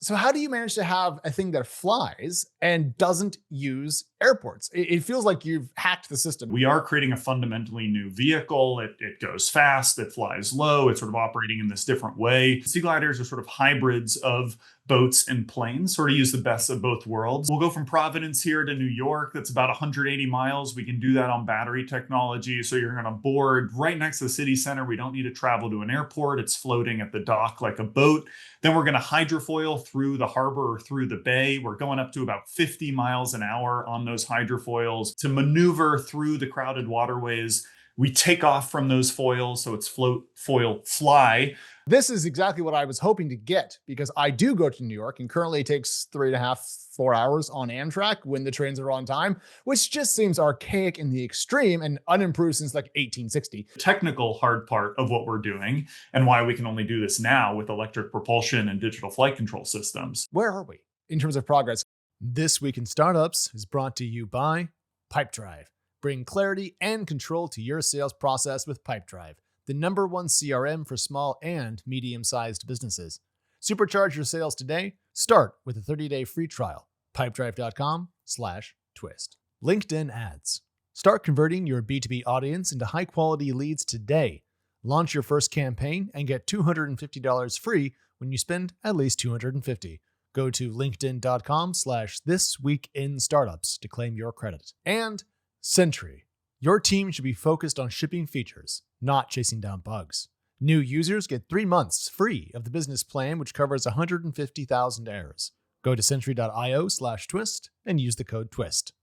So how do you manage to have a thing that flies and doesn't use airports? It feels like you've hacked the system. We are creating a fundamentally new vehicle. It goes fast, it flies low, it's sort of operating in this different way. Seagliders are sort of hybrids of boats and planes, sort of use the best of both worlds. We'll go from Providence here to New York. That's about 180 miles. We can do that on battery technology. So you're going to board right next to the city center. We don't need to travel to an airport. It's floating at the dock like a boat. Then we're going to hydrofoil through the harbor or through the bay. We're going up to about 50 miles an hour on those hydrofoils to maneuver through the crowded waterways. We take off from those foils, so it's float, foil, fly. This is exactly what I was hoping to get, because I do go to New York and currently it takes 3.5, 4 hours on Amtrak when the trains are on time, which just seems archaic in the extreme and unimproved since like 1860. The technical hard part of what we're doing and why we can only do this now with electric propulsion and digital flight control systems. Where are we in terms of progress? This Week in Startups is brought to you by Pipedrive. Bring clarity and control to your sales process with Pipedrive, the #1 CRM for small and medium-sized businesses. Supercharge your sales today. Start with a 30-day free trial. Pipedrive.com/twist. LinkedIn ads. Start converting your B2B audience into high-quality leads today. Launch your first campaign and get $250 free when you spend at least $250. Go to linkedin.com/thisweekinstartups to claim your credit. And Sentry. Your team should be focused on shipping features, not chasing down bugs. New users get 3 months free of the business plan, which covers 150,000 errors. Go to sentry.io/twist and use the code TWIST.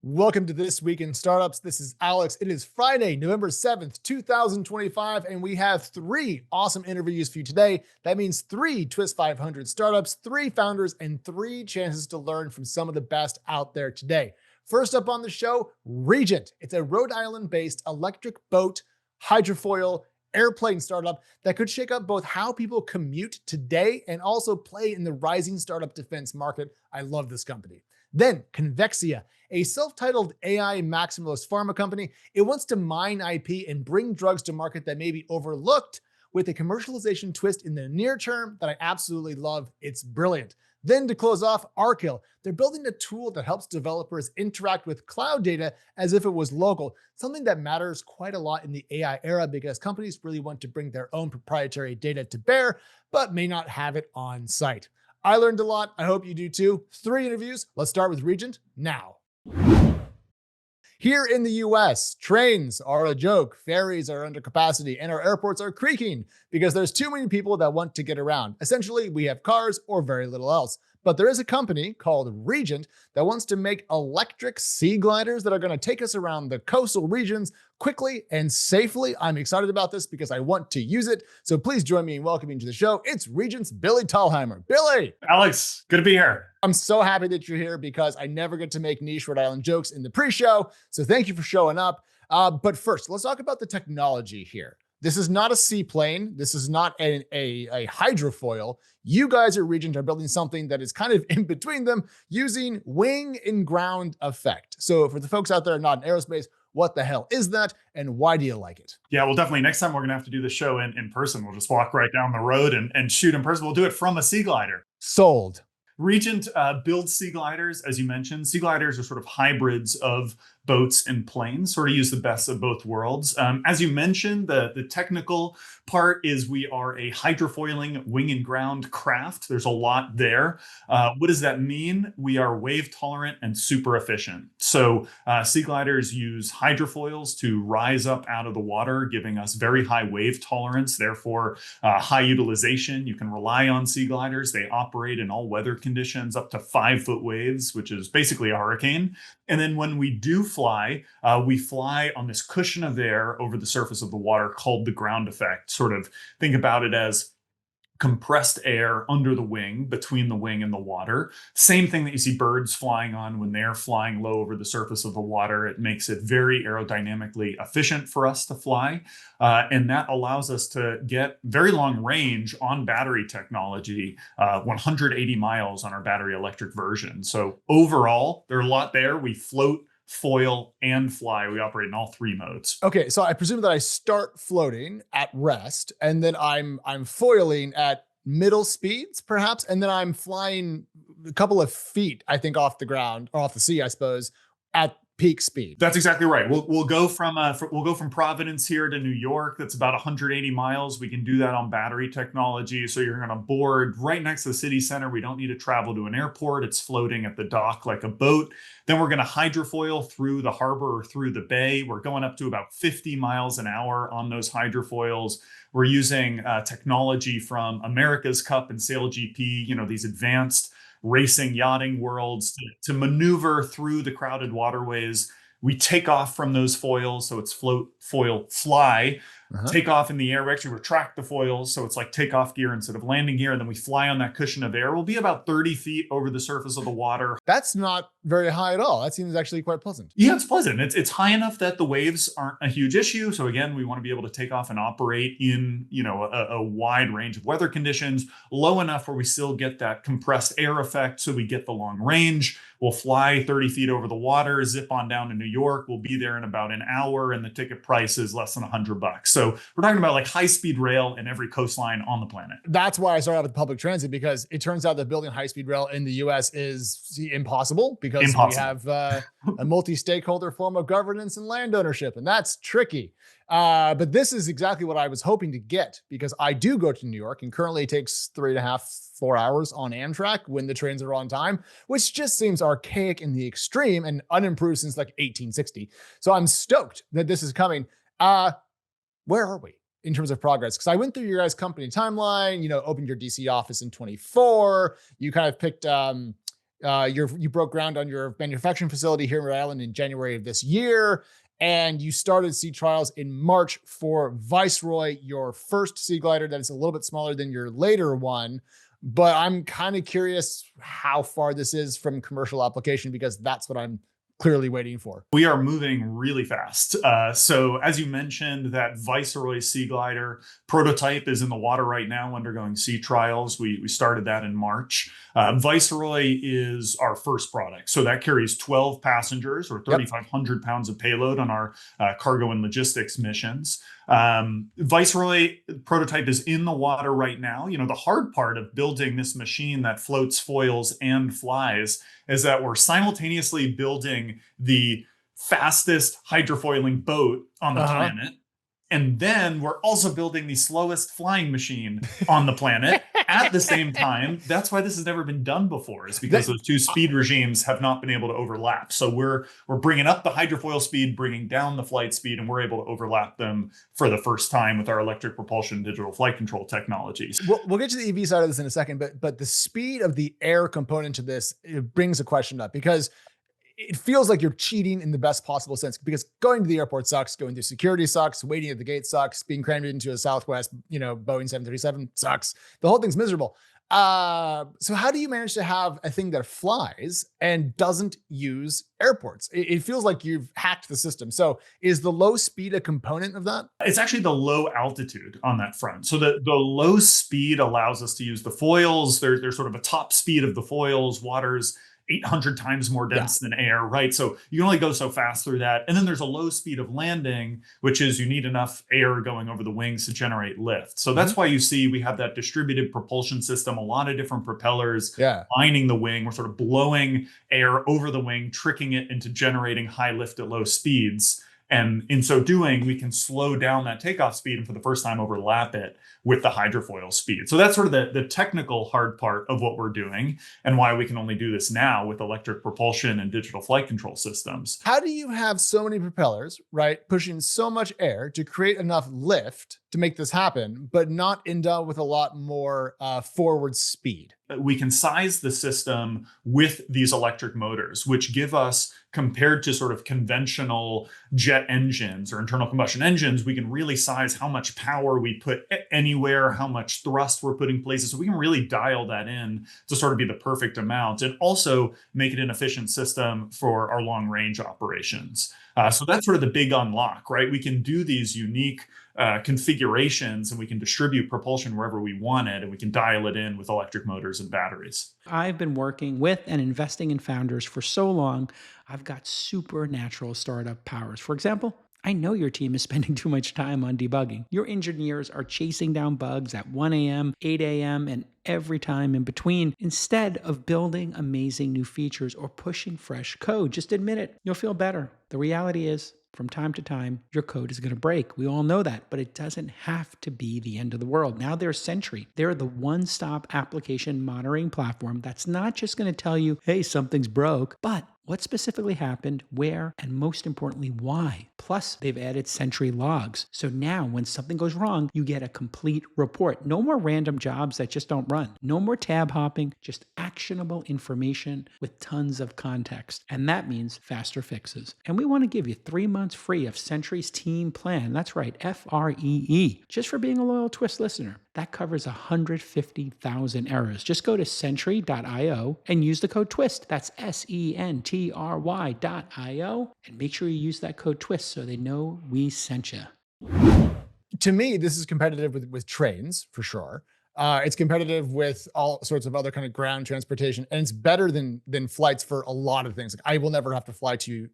Welcome to This Week in Startups. This is Alex. It is Friday, November 7th, 2025, and we have 3 awesome interviews for you today. That means 3 Twist 500 startups, 3 founders, and 3 chances to learn from some of the best out there today. First up on the show, Regent. It's a Rhode Island-based electric boat, hydrofoil, airplane startup that could shake up both how people commute today and also play in the rising startup defense market. I love this company. Then Convexia, a self-titled AI-maximalist pharma company. It wants to mine IP and bring drugs to market that may be overlooked with a commercialization twist in the near term that I absolutely love. It's brilliant. Then to close off, Archil. They're building a tool that helps developers interact with cloud data as if it was local, something that matters quite a lot in the AI era because companies really want to bring their own proprietary data to bear, but may not have it on site. I learned a lot. I hope you do too. 3 interviews. Let's start with Regent now. Here in the US, trains are a joke, ferries are under capacity, and our airports are creaking because there's too many people that want to get around. Essentially, we have cars or very little else. But there is a company called Regent that wants to make electric sea gliders that are going to take us around the coastal regions quickly and safely. I'm excited about this because I want to use it. So please join me in welcoming to the show. It's Regent's Billy Thalheimer. Billy! Alex, good to be here. I'm so happy that you're here because I never get to make niche Rhode Island jokes in the pre-show. So thank you for showing up. But first, let's talk about the technology here. This is not a seaplane. This is not a hydrofoil. You guys at Regent are building something that is kind of in between them using wing and ground effect. So for the folks out there not in aerospace, what the hell is that and why do you like it? Yeah, well, definitely next time we're going to have to do the show in person. We'll just walk right down the road and shoot in person. We'll do it from a Seaglider. Sold. Regent builds Seagliders, as you mentioned. Seagliders are sort of hybrids of boats and planes, sort of use the best of both worlds. As you mentioned, the technical part is we are a hydrofoiling wing and ground craft. There's a lot there. What does that mean? We are wave tolerant and super efficient. So Seagliders use hydrofoils to rise up out of the water, giving us very high wave tolerance, therefore high utilization. You can rely on Seagliders. They operate in all weather conditions up to 5-foot waves, which is basically a hurricane. And then when we do fly, we fly on this cushion of air over the surface of the water called the ground effect. Sort of think about it as compressed air under the wing, between the wing and the water. Same thing that you see birds flying on when they're flying low over the surface of the water. It makes it very aerodynamically efficient for us to fly. And that allows us to get very long range on battery technology, 180 miles on our battery electric version. So overall, there's a lot there. We float, foil, and fly. We operate in all 3 modes. Okay, so I presume that I start floating at rest, and then I'm foiling at middle speeds, perhaps, and then I'm flying a couple of feet, I think, off the ground or off the sea, I suppose, at peak speed. That's exactly right. We'll go from Providence here to New York. That's about 180 miles. We can do that on battery technology. So you're going to board right next to the city center. We don't need to travel to an airport. It's floating at the dock like a boat. Then we're going to hydrofoil through the harbor or through the bay. We're going up to about 50 miles an hour on those hydrofoils. We're using technology from America's Cup and Sail GP, these advanced racing yachting worlds to maneuver through the crowded waterways. We take off from those foils. So it's float, foil, fly, take off in the air. We actually retract the foils. So it's like takeoff gear instead of landing gear. And then we fly on that cushion of air. We'll be about 30 feet over the surface of the water. That's not very high at all. That seems actually quite pleasant. Yeah, it's pleasant. It's high enough that the waves aren't a huge issue. So again, we want to be able to take off and operate in, a wide range of weather conditions, low enough where we still get that compressed air effect. So we get the long range. We'll fly 30 feet over the water, zip on down to New York. We'll be there in about an hour, and the ticket price is less than $100. So we're talking about like high-speed rail in every coastline on the planet. That's why I started out with public transit, because it turns out that building high-speed rail in the US is impossible because we have a multi-stakeholder form of governance and land ownership, and that's tricky. But this is exactly what I was hoping to get, because I do go to New York, and currently it takes 3.5, 4 hours on Amtrak when the trains are on time, which just seems archaic in the extreme and unimproved since like 1860. So I'm stoked that this is coming. Where are we in terms of progress? Because I went through your guys' company timeline, opened your DC office in 24. You kind of picked, you broke ground on your manufacturing facility here in Rhode Island in January of this year. And you started sea trials in March for Viceroy, your first Seaglider that is a little bit smaller than your later one. But I'm kind of curious how far this is from commercial application, because that's what I'm clearly waiting for. We are moving really fast. So as you mentioned, that Viceroy Seaglider prototype is in the water right now, undergoing sea trials. We started that in March. Viceroy is our first product. So that carries 12 passengers or 3,500 pounds of payload on our cargo and logistics missions. Viceroy prototype is in the water right now. The hard part of building this machine that floats, foils, and flies is that we're simultaneously building the fastest hydrofoiling boat on the planet. And then we're also building the slowest flying machine on the planet at the same time. That's why this has never been done before, is because those two speed regimes have not been able to overlap. So we're bringing up the hydrofoil speed, bringing down the flight speed, and we're able to overlap them for the first time with our electric propulsion digital flight control technologies. We'll get to the EV side of this in a second, but the speed of the air component to this, it brings a question up, because it feels like you're cheating in the best possible sense, because going to the airport sucks, going through security sucks, waiting at the gate sucks, being crammed into a Southwest, Boeing 737 sucks. The whole thing's miserable. So how do you manage to have a thing that flies and doesn't use airports? It feels like you've hacked the system. So is the low speed a component of that? It's actually the low altitude on that front. So the low speed allows us to use the foils. There's sort of a top speed of the foils. Water's 800 times more dense than air, right? So you can only go so fast through that. And then there's a low speed of landing, which is you need enough air going over the wings to generate lift. So that's why you see we have that distributed propulsion system, a lot of different propellers lining the wing. We're sort of blowing air over the wing, tricking it into generating high lift at low speeds. And in so doing, we can slow down that takeoff speed and for the first time overlap it with the hydrofoil speed. So that's sort of the technical hard part of what we're doing, and why we can only do this now with electric propulsion and digital flight control systems. How do you have so many propellers, right, pushing so much air to create enough lift to make this happen, but not end up with a lot more forward speed? We can size the system with these electric motors, which give us, compared to sort of conventional jet engines or internal combustion engines, we can really size how much power we put anywhere, how much thrust we're putting places. So we can really dial that in to sort of be the perfect amount, and also make it an efficient system for our long range operations. So that's sort of the big unlock, right? We can do these unique configurations, and we can distribute propulsion wherever we want it, and we can dial it in with electric motors and batteries. I've been working with and investing in founders for so long, I've got supernatural startup powers. For example, I know your team is spending too much time on debugging. Your engineers are chasing down bugs at 1 a.m., 8 a.m., and every time in between instead of building amazing new features or pushing fresh code. Just admit it. You'll feel better. The reality is, from time to time, your code is going to break. We all know that, but it doesn't have to be the end of the world. Now there's Sentry. They're the one-stop application monitoring platform that's not just going to tell you, hey, something's broke, but what specifically happened, where, and most importantly, why. Plus, they've added Sentry logs. So now when something goes wrong, you get a complete report. No more random jobs that just don't run. No more tab hopping, just actionable information with tons of context. And that means faster fixes. And we want to give you 3 months free of Sentry's team plan. That's right, FREE, just for being a loyal Twist listener. That covers 150,000 errors. Just go to sentry.io and use the code TWIST. That's SENTRY.io. And make sure you use that code TWIST so they know we sent you. To me, this is competitive with trains for sure. It's competitive with all sorts of other kind of ground transportation, and it's better than flights for a lot of things. Like I will never have to fly to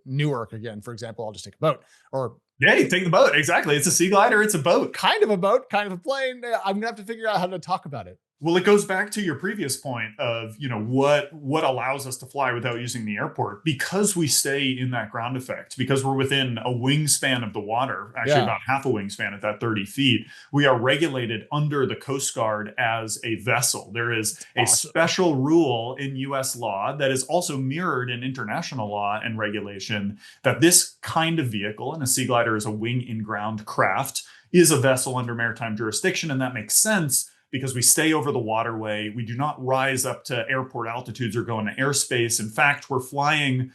Newark again, for example. I'll just take a boat, or Yeah, you take the boat. Exactly. It's a Seaglider. It's a boat. kind of a boat, kind of a plane. I'm gonna have to figure out how to talk about it. Well, it goes back to your previous point of, what allows us to fly without using the airport, because we stay in that ground effect, because we're within a wingspan of the water, actually Yeah. about half a wingspan at that 30 feet. We are regulated under the Coast Guard as a vessel. There is a Awesome. special rule in US law that is also mirrored in international law and regulation that this kind of vehicle, and a Seaglider is a wing in ground craft, is a vessel under maritime jurisdiction. And that makes sense because we stay over the waterway. We do not rise up to airport altitudes or go into airspace. In fact, we're flying,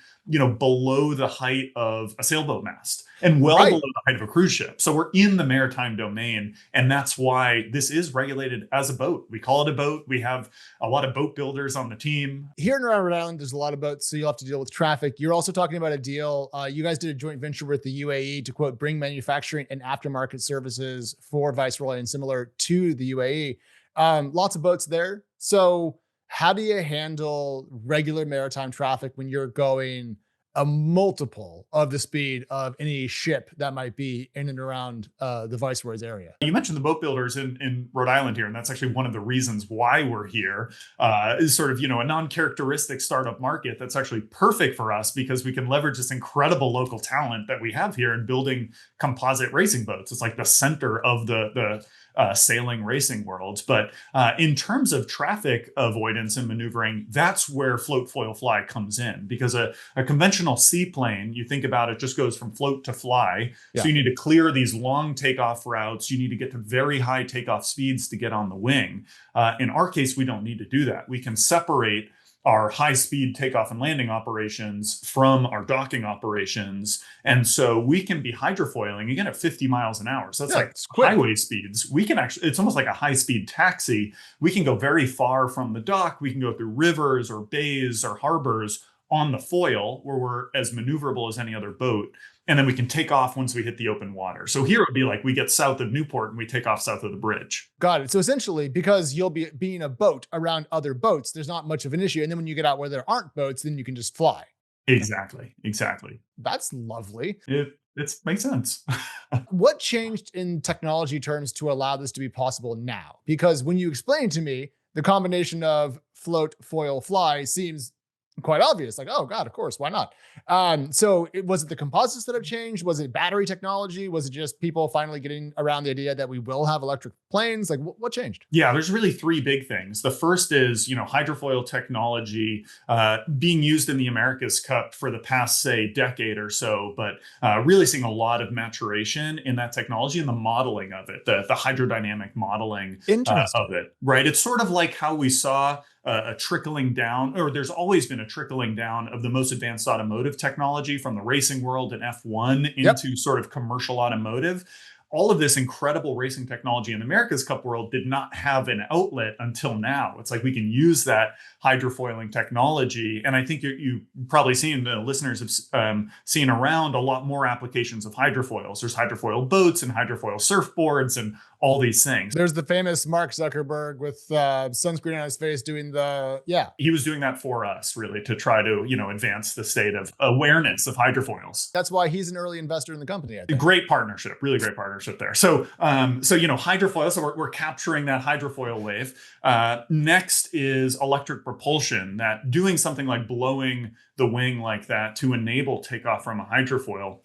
below the height of a sailboat mast and well Right. below the height of a cruise ship. So we're in the maritime domain. And that's why this is regulated as a boat. We call it a boat. We have a lot of boat builders on the team. Here in around Rhode Island, there's a lot of boats, so you'll have to deal with traffic. You're also talking about a deal. You guys did a joint venture with the UAE to, quote, bring manufacturing and aftermarket services for Viceroy and similar to the UAE. Lots of boats there. So how do you handle regular maritime traffic when you're going a multiple of the speed of any ship that might be in and around the Viceroy's area? You mentioned the boat builders in Rhode Island here, and that's actually one of the reasons why we're here. Is sort of, a non-characteristic startup market that's actually perfect for us because we can leverage this incredible local talent that we have here in building composite racing boats. It's like the center of the sailing racing world. But in terms of traffic avoidance and maneuvering, that's where float, foil, fly comes in, because a conventional seaplane, you think about it, just goes from float to fly. Yeah. So you need to clear these long takeoff routes. You need to get to very high takeoff speeds to get on the wing. In our case, we don't need to do that. We can separate our high-speed takeoff and landing operations from our docking operations. And so we can be hydrofoiling, again, at 50 miles an hour. So that's like it's quick. highway speeds. We can actually, it's almost like a high-speed taxi. We can go very far from the dock. We can go through rivers or bays or harbors on the foil, where we're as maneuverable as any other boat. And then we can take off once we hit the open water. So here it would be like we get south of Newport and we take off south of the bridge. Got it. So essentially, because you'll be being a boat around other boats, there's not much of an issue. And then when you get out where there aren't boats, then you can just fly. Exactly. That's lovely. It makes sense. What changed in technology terms to allow this to be possible now? Because when you explain to me, the combination of float, foil, fly seems quite obvious. Like, oh God, of course, why not? So was it the composites that have changed? Was it battery technology? Was it just people finally getting around the idea that we will have electric planes? Like what changed? Yeah, there's really three big things. The first is, hydrofoil technology being used in the America's Cup for the past, say, decade or so, but really seeing a lot of maturation in that technology and the modeling of it, the hydrodynamic modeling of it, right? It's sort of like how we saw a trickling down, or there's always been a trickling down of the most advanced automotive technology from the racing world and F1 into sort of commercial automotive. All of this incredible racing technology in the America's Cup world did not have an outlet until now. It's like we can use that hydrofoiling technology. And I think you've probably seen, the listeners have seen around a lot more applications of hydrofoils. There's hydrofoil boats and hydrofoil surfboards and all these things. There's the famous Mark Zuckerberg with sunscreen on his face doing He was doing that for us, really, to try to, advance the state of awareness of hydrofoils. That's why he's an early investor in the company, I think. Great partnership, really great partnership there. So hydrofoil, so we're capturing that hydrofoil wave. Next is electric propulsion, that doing something like blowing the wing like that to enable takeoff from a hydrofoil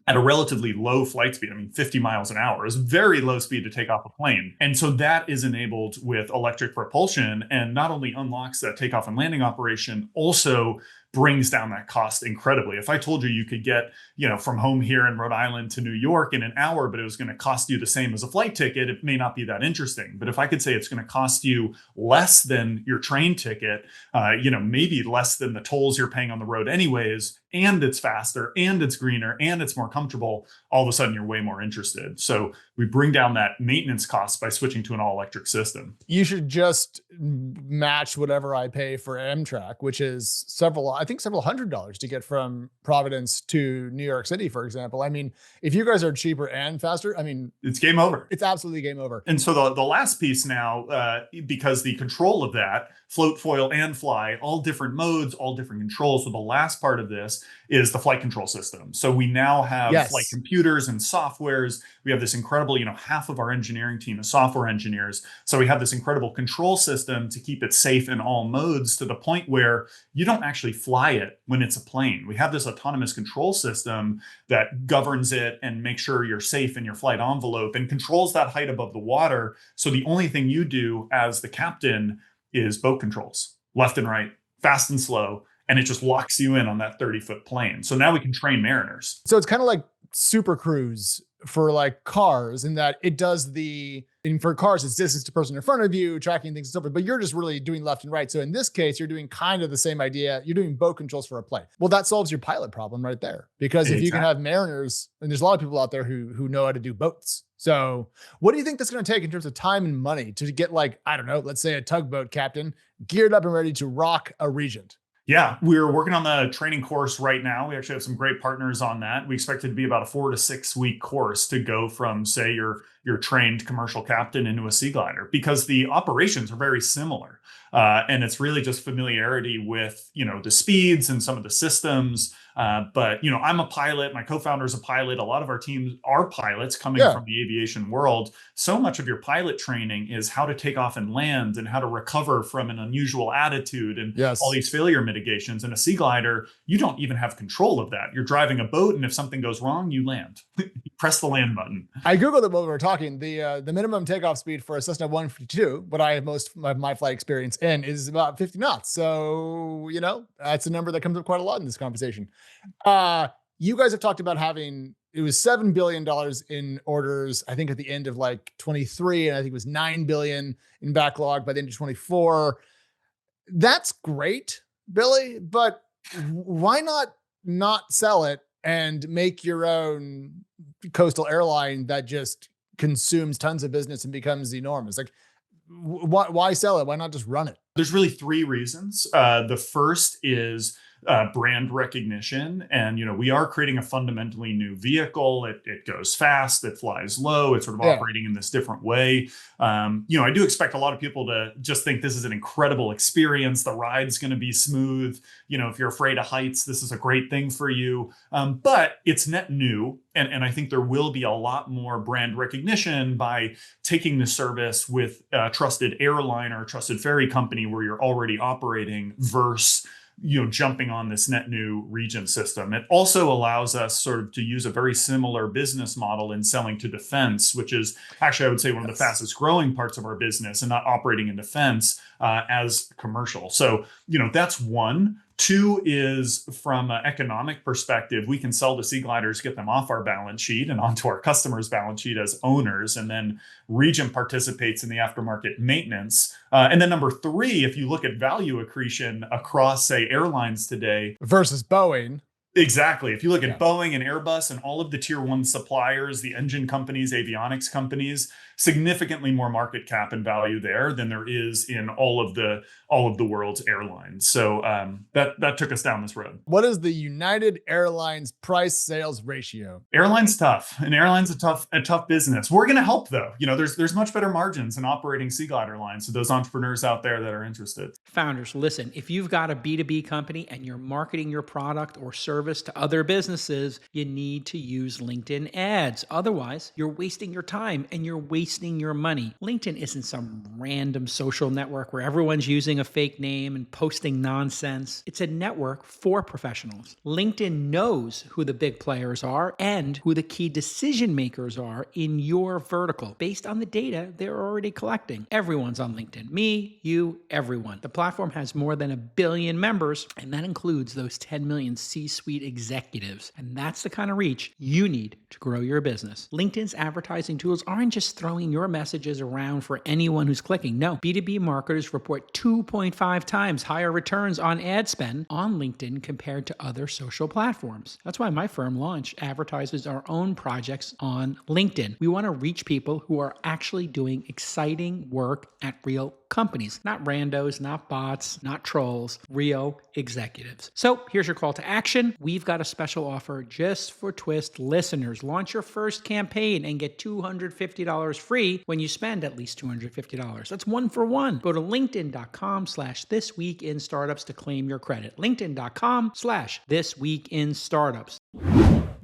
at a relatively low flight speed. 50 miles an hour is very low speed to take off a plane. And so that is enabled with electric propulsion, and not only unlocks that takeoff and landing operation, also brings down that cost incredibly. If I told you you could get, from home here in Rhode Island to New York in an hour, but it was going to cost you the same as a flight ticket, it may not be that interesting. But if I could say it's going to cost you less than your train ticket, maybe less than the tolls you're paying on the road anyways, and it's faster and it's greener and it's more comfortable, all of a sudden you're way more interested. So we bring down that maintenance cost by switching to an all-electric system. You should just match whatever I pay for Amtrak, which is several $100s to get from Providence to New York City, for example. If you guys are cheaper and faster, it's game over. It's absolutely game over. And so the last piece now, because the control of that, float, foil, and fly, all different modes, all different controls. So the last part of this is the flight control system. So we now have flight computers and softwares. We have this incredible, half of our engineering team is software engineers. So we have this incredible control system to keep it safe in all modes, to the point where you don't actually fly it when it's a plane. We have this autonomous control system that governs it and makes sure you're safe in your flight envelope and controls that height above the water. So the only thing you do as the captain is boat controls, left and right, fast and slow, and it just locks you in on that 30-foot plane. So now we can train mariners. So it's kind of like Super Cruise for like cars, in that it does for cars, it's distance to person in front of you, tracking things and so forth, but you're just really doing left and right. So in this case, you're doing kind of the same idea. You're doing boat controls for a plane. Well, that solves your pilot problem right there, because if you can have mariners, and there's a lot of people out there who know how to do boats. So what do you think that's going to take in terms of time and money to get, like, I don't know, let's say a tugboat captain geared up and ready to rock a Regent? Yeah, we're working on the training course right now. We actually have some great partners on that. We expect it to be about a 4 to 6 week course to go from, say, your trained commercial captain into a Seaglider, because the operations are very similar. And it's really just familiarity with, the speeds and some of the systems. But I'm a pilot. My co-founder is a pilot. A lot of our teams are pilots coming from the aviation world. So much of your pilot training is how to take off and land, and how to recover from an unusual attitude, and all these failure mitigations. In a Seaglider, you don't even have control of that. You're driving a boat, and if something goes wrong, you land. You press the land button. I Googled it while we were talking. The minimum takeoff speed for a Cessna 152, what I have most of my flight experience in, is about 50 knots. So, that's a number that comes up quite a lot in this conversation. You guys have talked about it was $7 billion in orders, I think at the end of like 23, and I think it was $9 billion in backlog by the end of 24. That's great, Billy, but why not sell it and make your own coastal airline that just consumes tons of business and becomes enormous? Like, why sell it? Why not just run it? There's really 3 reasons. The first is brand recognition. And, we are creating a fundamentally new vehicle. It goes fast, it flies low, it's sort of operating in this different way. I do expect a lot of people to just think this is an incredible experience. The ride's going to be smooth. If you're afraid of heights, this is a great thing for you. But it's net new. And I think there will be a lot more brand recognition by taking the service with a trusted airline or a trusted ferry company where you're already operating, versus jumping on this net new Regent system. It also allows us sort of to use a very similar business model in selling to defense, which is actually, I would say, one of the fastest growing parts of our business, and not operating in defense as commercial. So, that's one. 2 is, from an economic perspective, we can sell the Seagliders, get them off our balance sheet and onto our customers' balance sheet as owners, and then Regent participates in the aftermarket maintenance. And then number 3, if you look at value accretion across, say, airlines today versus Boeing. Exactly. If you look at Boeing and Airbus and all of the tier 1 suppliers, the engine companies, avionics companies, significantly more market cap and value there than there is in all of the world's airlines. So that took us down this road. What is the United Airlines price sales ratio? Airline's tough, and airline's a tough business. We're going to help though. There's much better margins in operating Seaglider lines. So those entrepreneurs out there that are interested. Founders, listen, if you've got a B2B company and you're marketing your product or service to other businesses, you need to use LinkedIn ads. Otherwise, you're wasting your time and you're wasting your money. LinkedIn isn't some random social network where everyone's using a fake name and posting nonsense. It's a network for professionals. LinkedIn knows who the big players are and who the key decision makers are in your vertical based on the data they're already collecting. Everyone's on LinkedIn. Me, you, everyone. The platform has more than 1 billion members, and that includes those 10 million C-suite executives. And that's the kind of reach you need to grow your business. LinkedIn's advertising tools aren't just throwing your messages around for anyone who's clicking. No, B2B marketers report 2.5 times higher returns on ad spend on LinkedIn compared to other social platforms. That's why my firm Launch advertises our own projects on LinkedIn. We want to reach people who are actually doing exciting work at real companies, not randos, not bots, not trolls, real executives. So here's your call to action. We've got a special offer just for Twist listeners. Launch your first campaign and get $250 free when you spend at least $250. That's 1 for 1. Go to linkedin.com/thisweekinstartups to claim your credit. linkedin.com/thisweekinstartups.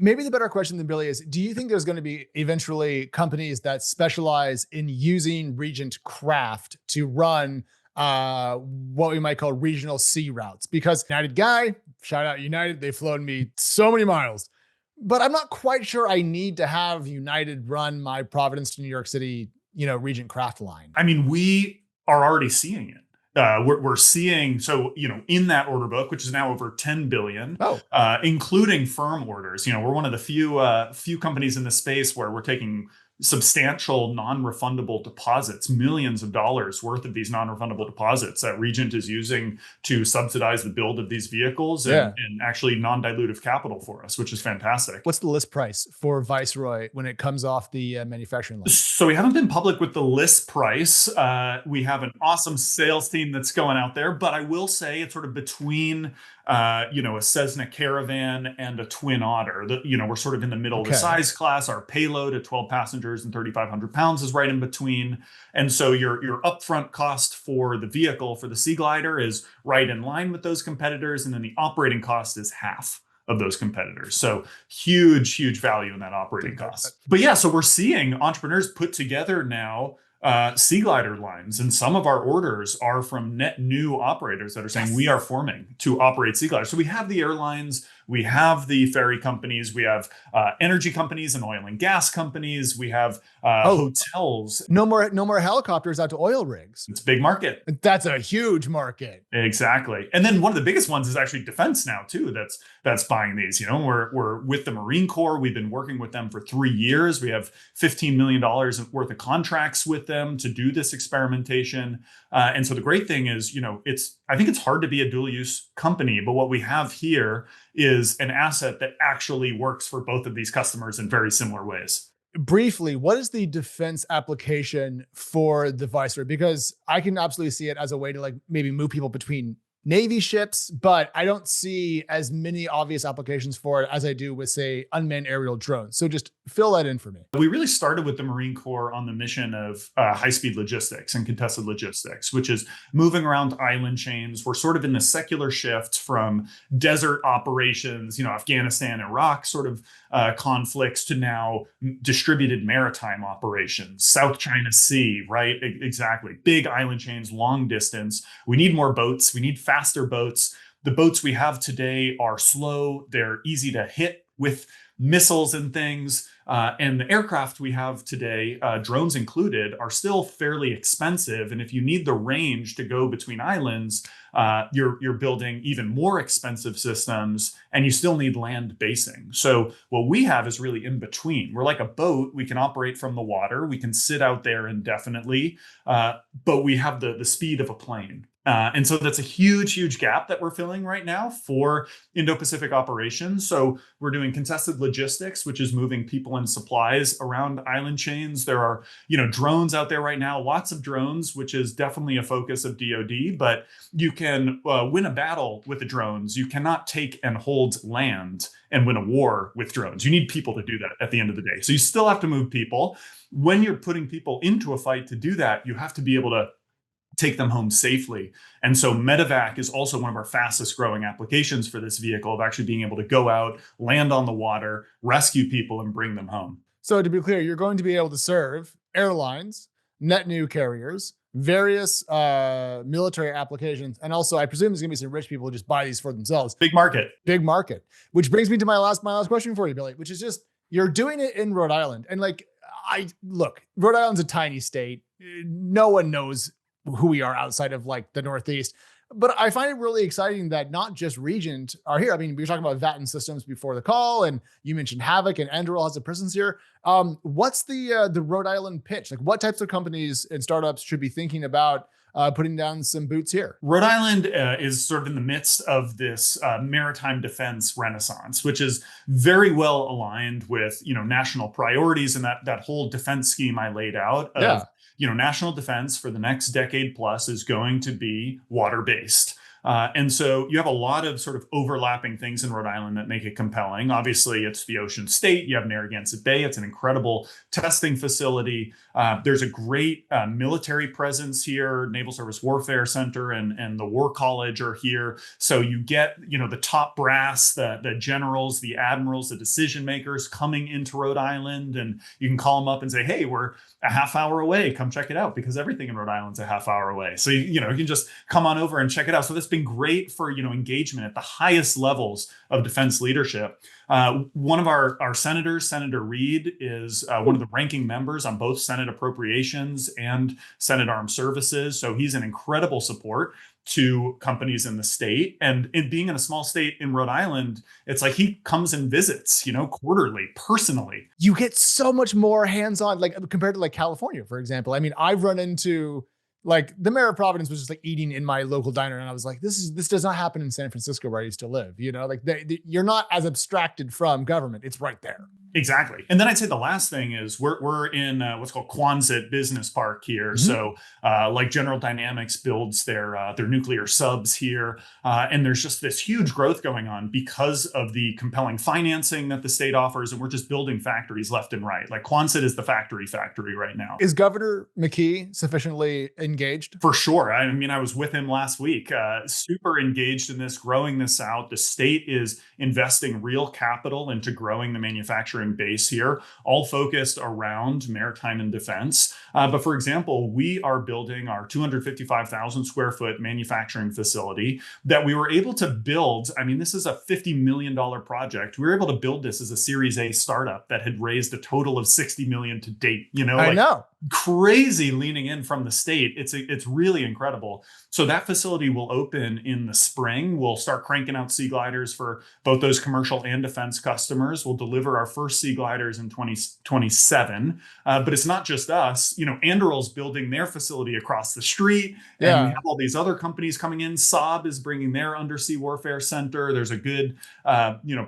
Maybe the better question than Billy is, do you think there's going to be eventually companies that specialize in using Regent craft to run what we might call regional sea routes? Because United guy, shout out United, they've flown me so many miles, but I'm not quite sure I need to have United run my Providence to New York City, Regent craft line. I mean, we are already seeing it. We're seeing, so, in that order book, which is now over 10 billion, including firm orders, we're one of the few companies in the space where we're taking substantial non-refundable deposits, millions of dollars worth of these non-refundable deposits that Regent is using to subsidize the build of these vehicles and actually non-dilutive capital for us, which is fantastic. What's the list price for Viceroy when it comes off the manufacturing line? So we haven't been public with the list price. We have an awesome sales team that's going out there, but I will say it's sort of between a Cessna Caravan and a Twin Otter. We're sort of in the middle of the size class. Our payload at 12 passengers and 3,500 pounds is right in between. And so your upfront cost for the vehicle, for the Seaglider, is right in line with those competitors. And then the operating cost is half of those competitors. So huge value in that operating cost. But yeah, so we're seeing entrepreneurs put together now Seaglider lines, and some of our orders are from net new operators that are saying we are forming to operate Seaglider. So we have the airlines, we have the ferry companies, we have energy companies and oil and gas companies, we have hotels. No more helicopters out to oil rigs. It's a big market. That's a huge market. Exactly. And then one of the biggest ones is actually defense now too. That's buying these. We're with the Marine Corps. We've been working with them for 3 years. We have $15 million worth of contracts with them to do this experimentation. And so the great thing is, I think it's hard to be a dual use company, but what we have here is an asset that actually works for both of these customers in very similar ways. Briefly, what is the defense application for the Viceroy? Because I can absolutely see it as a way to maybe move people between Navy ships, but I don't see as many obvious applications for it as I do with, say, unmanned aerial drones. So just fill that in for me. We really started with the Marine Corps on the mission of high-speed logistics and contested logistics, which is moving around island chains. We're sort of in the secular shift from desert operations, Afghanistan, Iraq sort of conflicts, to now distributed maritime operations, South China Sea, right? Exactly. Big island chains, long distance. We need more boats. We need faster boats. The boats we have today are slow. They're easy to hit with missiles and things. And the aircraft we have today, drones included, are still fairly expensive. And if you need the range to go between islands, you're building even more expensive systems, and you still need land basing. So what we have is really in between. We're like a boat. We can operate from the water. We can sit out there indefinitely, but we have the speed of a plane. And so that's a huge, huge gap that we're filling right now for Indo-Pacific operations. So we're doing contested logistics, which is moving people and supplies around island chains. There are, drones out there right now, lots of drones, which is definitely a focus of DoD, but you can win a battle with the drones. You cannot take and hold land and win a war with drones. You need people to do that at the end of the day. So you still have to move people. When you're putting people into a fight to do that, you have to be able to take them home safely. And so medevac is also one of our fastest growing applications for this vehicle, of actually being able to go out, land on the water, rescue people, and bring them home. So to be clear, you're going to be able to serve airlines, net new carriers, various military applications, and also I presume there's going to be some rich people who just buy these for themselves. Big market. Big market. Which brings me to my last question for you, Billy, which is just, you're doing it in Rhode Island. And Rhode Island's a tiny state. No one knows who we are outside of like the Northeast. But I find it really exciting that not just Regent are here. I mean, we were talking about Vatten Systems before the call, and you mentioned Havoc and Anduril has a presence here. What's the Rhode Island pitch? Like, what types of companies and startups should be thinking about putting down some boots here? Rhode Island is sort of in the midst of this maritime defense renaissance, which is very well aligned with national priorities and that whole defense scheme I laid out. National defense for the next decade plus is going to be water-based. And so you have a lot of sort of overlapping things in Rhode Island that make it compelling. Obviously, it's the ocean state. You have Narragansett Bay. It's an incredible testing facility. There's a great military presence here. Naval Service Warfare Center and the War College are here. So you get, the top brass, the generals, the admirals, the decision makers coming into Rhode Island, and you can call them up and say, hey, we're a half hour away. Come check it out, because everything in Rhode Island's a half hour away. So, you can just come on over and check it out. So that's been great for, engagement at the highest levels of defense leadership. One of our senators, Senator Reed, is one of the ranking members on both Senate Appropriations and Senate Armed Services. So he's an incredible support to companies in the state. And it being in a small state in Rhode Island, it's like he comes and visits, quarterly, personally. You get so much more hands-on, like compared to like California, for example. I mean, I've run into like the mayor of Providence was just like eating in my local diner. And I was like, this does not happen in San Francisco where I used to live. You're not as abstracted from government. It's right there. Exactly. And then I'd say the last thing is we're in what's called Quonset Business Park here. Mm-hmm. So like General Dynamics builds their nuclear subs here. And there's just this huge growth going on because of the compelling financing that the state offers. And we're just building factories left and right. Like Quonset is the factory right now. Is Governor McKee sufficiently engaged? For sure. I mean, I was with him last week, super engaged in this, growing this out. The state is investing real capital into growing the manufacturing base here, all focused around maritime and defense. But for example, we are building our 255,000 square foot manufacturing facility that we were able to build. I mean, this is a $50 million project. We were able to build this as a Series A startup that had raised a total of $60 million to date. I know. Crazy leaning in from the state. It's really incredible. So that facility will open in the spring. We'll start cranking out Seagliders for both those commercial and defense customers. We'll deliver our first Seagliders in 2027. But it's not just us. Anduril's building their facility across the street. And we have all these other companies coming in. Saab is bringing their undersea warfare center. There's a good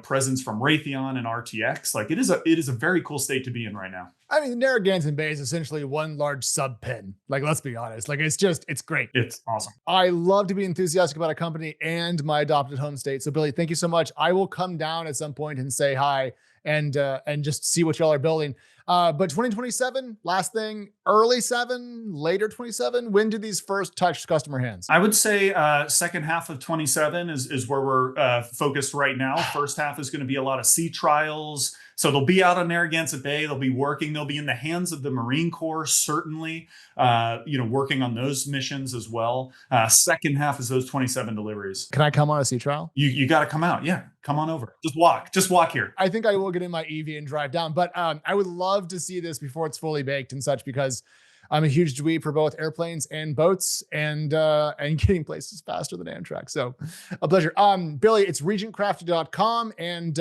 presence from Raytheon and RTX. Like it is a very cool state to be in right now. I mean, Narragansett Bay is essentially one large sub pen. Like, let's be honest. Like, it's great. It's awesome. I love to be enthusiastic about a company and my adopted home state. So, Billy, thank you so much. I will come down at some point and say hi and just see what y'all are building. But 2027, last thing, early 7, later 27. When do these first touch customer hands? I would say second half of 27 is where we're focused right now. First half is going to be a lot of sea trials. So they'll be out on Narragansett Bay. They'll be working. They'll be in the hands of the Marine Corps, certainly, working on those missions as well. Second half is those 27 deliveries. Can I come on a sea trial? You got to come out. Yeah, come on over. Just walk here. I think I will get in my EV and drive down, but I would love to see this before it's fully baked and such, because I'm a huge dweeb for both airplanes and boats and getting places faster than Amtrak. So a pleasure. Billy, it's regentcraft.com, and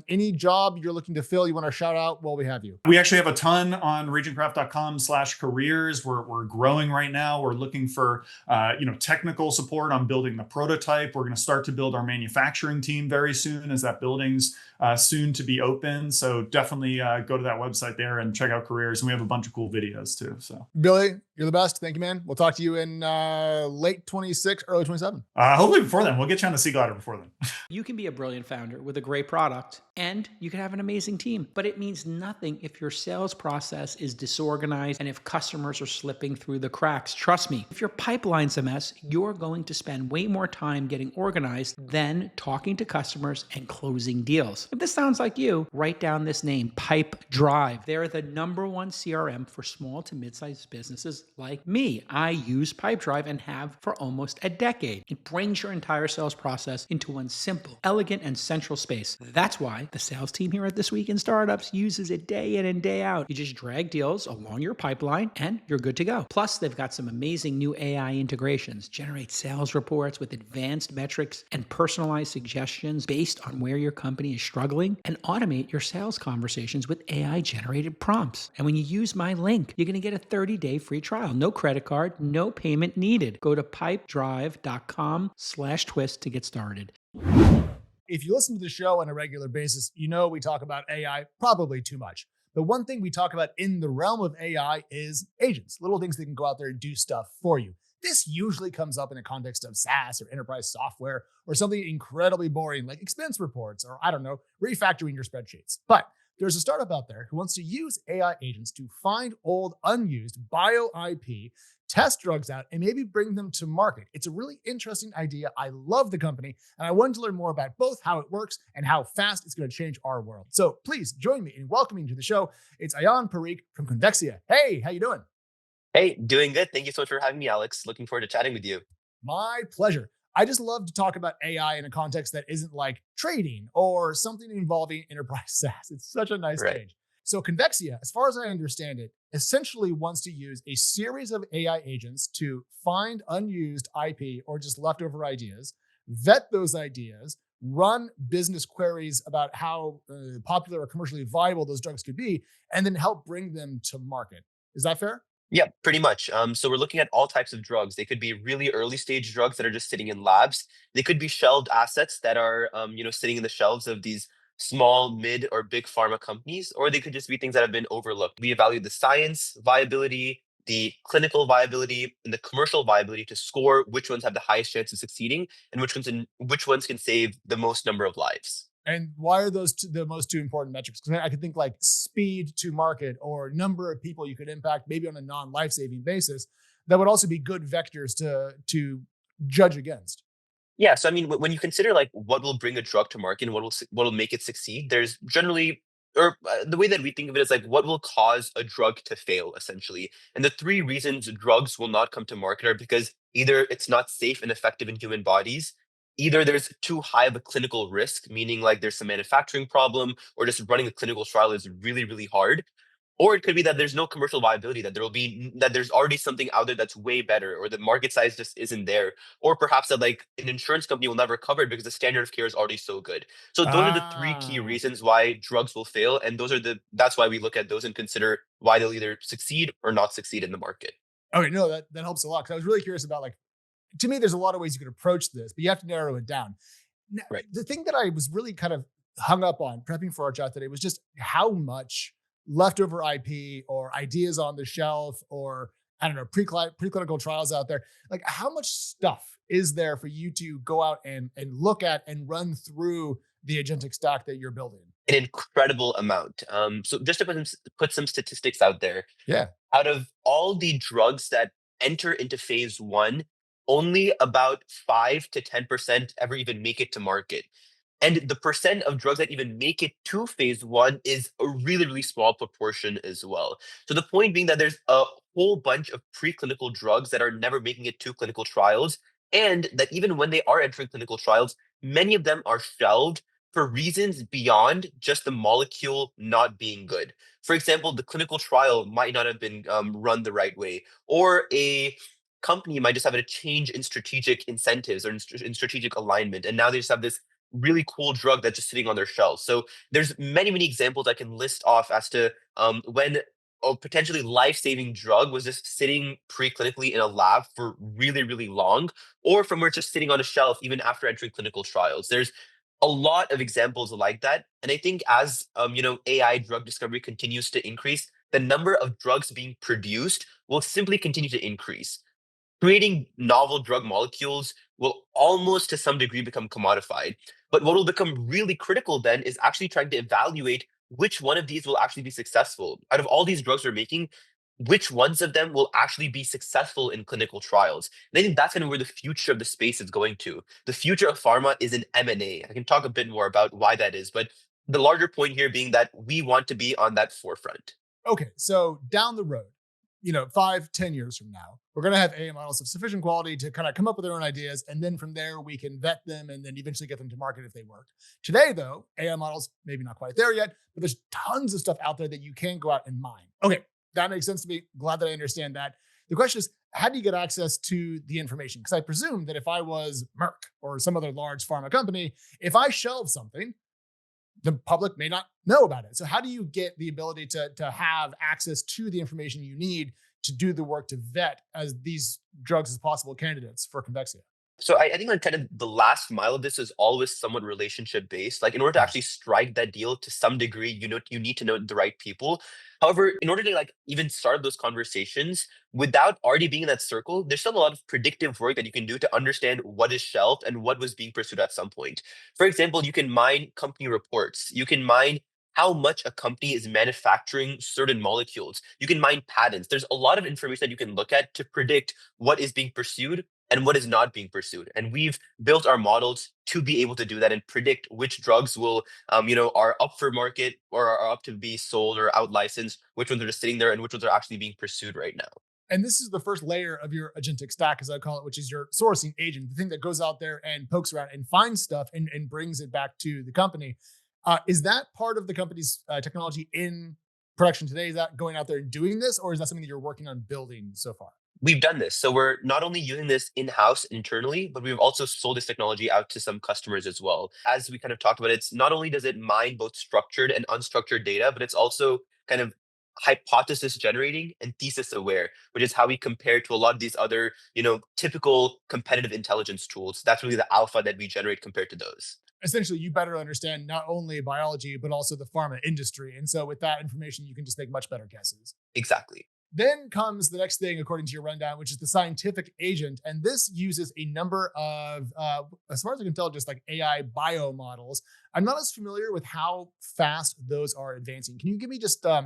any job you're looking to fill, you want to shout out while we have you. We actually have a ton on regentcraft.com/careers. We're growing right now. We're looking for technical support on building the prototype. We're going to start to build our manufacturing team very soon, as that building's soon to be open. So definitely go to that website there and check out careers. And we have a bunch of cool videos too. So Billy, you're the best. Thank you, man. We'll talk to you in late 26, early 27. Hopefully before then. We'll get you on the Seaglider before then. You can be a brilliant founder with a great product, and you can have an amazing team, but it means nothing if your sales process is disorganized and if customers are slipping through the cracks. Trust me, if your pipeline's a mess, you're going to spend way more time getting organized than talking to customers and closing deals. If this sounds like you, write down this name, Pipedrive. They're the #1 CRM for small to mid-sized businesses like me. I use Pipedrive and have for almost a decade. It brings your entire sales process into one simple, elegant, and central space. That's why the sales team here at This Week in Startups uses it day in and day out. You just drag deals along your pipeline and you're good to go. Plus, they've got some amazing new AI integrations, generate sales reports with advanced metrics and personalized suggestions based on where your company is struggling, and automate your sales conversations with AI-generated prompts. And when you use my link, you're going to get a 30-day free trial. No credit card, no payment needed. Go to pipedrive.com/twist to get started. If you listen to the show on a regular basis, you know we talk about AI probably too much. But one thing we talk about in the realm of AI is agents, little things that can go out there and do stuff for you. This usually comes up in the context of SaaS or enterprise software or something incredibly boring like expense reports or, I don't know, refactoring your spreadsheets. But there's a startup out there who wants to use AI agents to find old, unused bio IP, test drugs out, and maybe bring them to market. It's a really interesting idea. I love the company, and I wanted to learn more about both how it works and how fast it's going to change our world. So please join me in welcoming to the show. It's Ayaan Parikh from Convexia. Hey, how you doing? Hey, doing good. Thank you so much for having me, Alex. Looking forward to chatting with you. My pleasure. I just love to talk about AI in a context that isn't like trading or something involving enterprise SaaS. It's such a nice Right. change. So Convexia, as far as I understand it, essentially wants to use a series of AI agents to find unused IP or just leftover ideas, vet those ideas, run business queries about how popular or commercially viable those drugs could be, and then help bring them to market. Is that fair? Yeah, pretty much. So we're looking at all types of drugs. They could be really early stage drugs that are just sitting in labs. They could be shelved assets that are, sitting in the shelves of these small, mid, or big pharma companies, or they could just be things that have been overlooked. We evaluate the science viability, the clinical viability, and the commercial viability to score which ones have the highest chance of succeeding and which ones can save the most number of lives. And why are those the most two important metrics? Because I could think like speed to market or number of people you could impact, maybe on a non-life-saving basis. That would also be good vectors to judge against. Yeah, so I mean, when you consider like what will bring a drug to market and what will make it succeed, there's generally, or the way that we think of it is like what will cause a drug to fail, essentially. And the three reasons drugs will not come to market are because either it's not safe and effective in human bodies, either there's too high of a clinical risk, meaning like there's some manufacturing problem, or just running a clinical trial is really, really hard. Or it could be that there's no commercial viability, that there's already something out there that's way better, or the market size just isn't there. Or perhaps that like an insurance company will never cover it because the standard of care is already so good. So those are the three key Ah, reasons why drugs will fail. And that's why we look at those and consider why they'll either succeed or not succeed in the market. okay. No, that helps a lot. Because I was really curious about like, to me, there's a lot of ways you could approach this, but you have to narrow it down. Now, Right. the thing that I was really kind of hung up on prepping for our chat today was just how much leftover IP or ideas on the shelf or I don't know, preclinical trials out there. Like how much stuff is there for you to go out and look at and run through the agentic stack that you're building? An incredible amount. So just to put some statistics out there, Yeah. out of all the drugs that enter into phase one, only about 5 to 10% ever even make it to market. And the percent of drugs that even make it to phase one is a really, really small proportion as well. So the point being that there's a whole bunch of preclinical drugs that are never making it to clinical trials, and that even when they are entering clinical trials, many of them are shelved for reasons beyond just the molecule not being good. For example, the clinical trial might not have been run the right way, or a company might just have a change in strategic incentives or in strategic alignment, and now they just have this really cool drug that's just sitting on their shelves. So there's many, many examples I can list off as to when a potentially life-saving drug was just sitting preclinically in a lab for really, really long, or from where it's just sitting on a shelf even after entering clinical trials. There's a lot of examples like that, and I think as AI drug discovery continues to increase, the number of drugs being produced will simply continue to increase. Creating novel drug molecules will almost to some degree become commodified. But what will become really critical then is actually trying to evaluate which one of these will actually be successful. Out of all these drugs we're making, which ones of them will actually be successful in clinical trials? And I think that's kind of where the future of the space is going to. The future of pharma is in M&A. I can talk a bit more about why that is, but the larger point here being that we want to be on that forefront. Okay, so down the road, 5-10 years from now, we're going to have AI models of sufficient quality to kind of come up with their own ideas. And then from there, we can vet them and then eventually get them to market if they work. Today, though, AI models, maybe not quite there yet, but there's tons of stuff out there that you can go out and mine. Okay, that makes sense to me. Glad that I understand that. The question is, how do you get access to the information? Because I presume that if I was Merck or some other large pharma company, if I shelve something, the public may not know about it. So how do you get the ability to have access to the information you need to do the work to vet as these drugs as possible candidates for Convexia? So I think like kind of the last mile of this is always somewhat relationship based. Like in order to Mm. actually strike that deal to some degree, you need to know the right people. However, in order to like even start those conversations without already being in that circle, there's still a lot of predictive work that you can do to understand what is shelved and what was being pursued at some point. For example, you can mine company reports. You can mine how much a company is manufacturing certain molecules. You can mine patents. There's a lot of information that you can look at to predict what is being pursued and what is not being pursued. And we've built our models to be able to do that and predict which drugs will, are up for market or are up to be sold or out licensed, which ones are just sitting there and which ones are actually being pursued right now. And this is the first layer of your agentic stack, as I call it, which is your sourcing agent, the thing that goes out there and pokes around and finds stuff and brings it back to the company. Is that part of the company's technology in production today? Is that going out there and doing this, or is that something that you're working on building so far? We've done this. So we're not only using this in-house internally, but we've also sold this technology out to some customers as well. As we kind of talked about, it's not only does it mine both structured and unstructured data, but it's also kind of hypothesis generating and thesis aware, which is how we compare to a lot of these other, typical competitive intelligence tools. That's really the alpha that we generate compared to those. Essentially, you better understand not only biology, but also the pharma industry. And so with that information, you can just make much better guesses. Exactly. Then comes the next thing, according to your rundown, which is the scientific agent. And this uses a number of, as far as I can tell, just like AI bio models. I'm not as familiar with how fast those are advancing. Can you give me just, I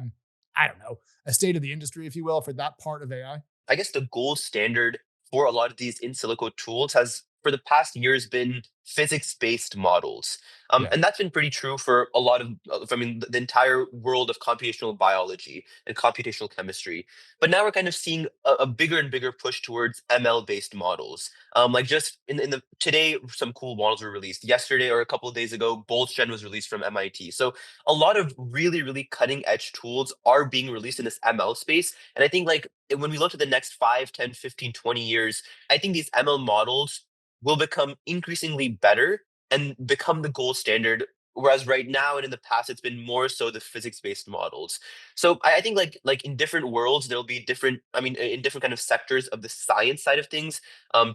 don't know, a state of the industry, if you will, for that part of AI? I guess the gold standard for a lot of these in silico tools has for the past years been physics-based models. Yeah. And that's been pretty true for a lot of, the entire world of computational biology and computational chemistry. But now we're kind of seeing a bigger and bigger push towards ML-based models. Like just in the today, some cool models were released. Yesterday or a couple of days ago, BoltzGen was released from MIT. So a lot of really, really cutting edge tools are being released in this ML space. And I think like when we look at the next 5, 10, 15, 20 years, I think these ML models will become increasingly better and become the gold standard. Whereas right now and in the past, it's been more so the physics-based models. So I think like in different worlds, there'll be different. I mean, in different kind of sectors of the science side of things,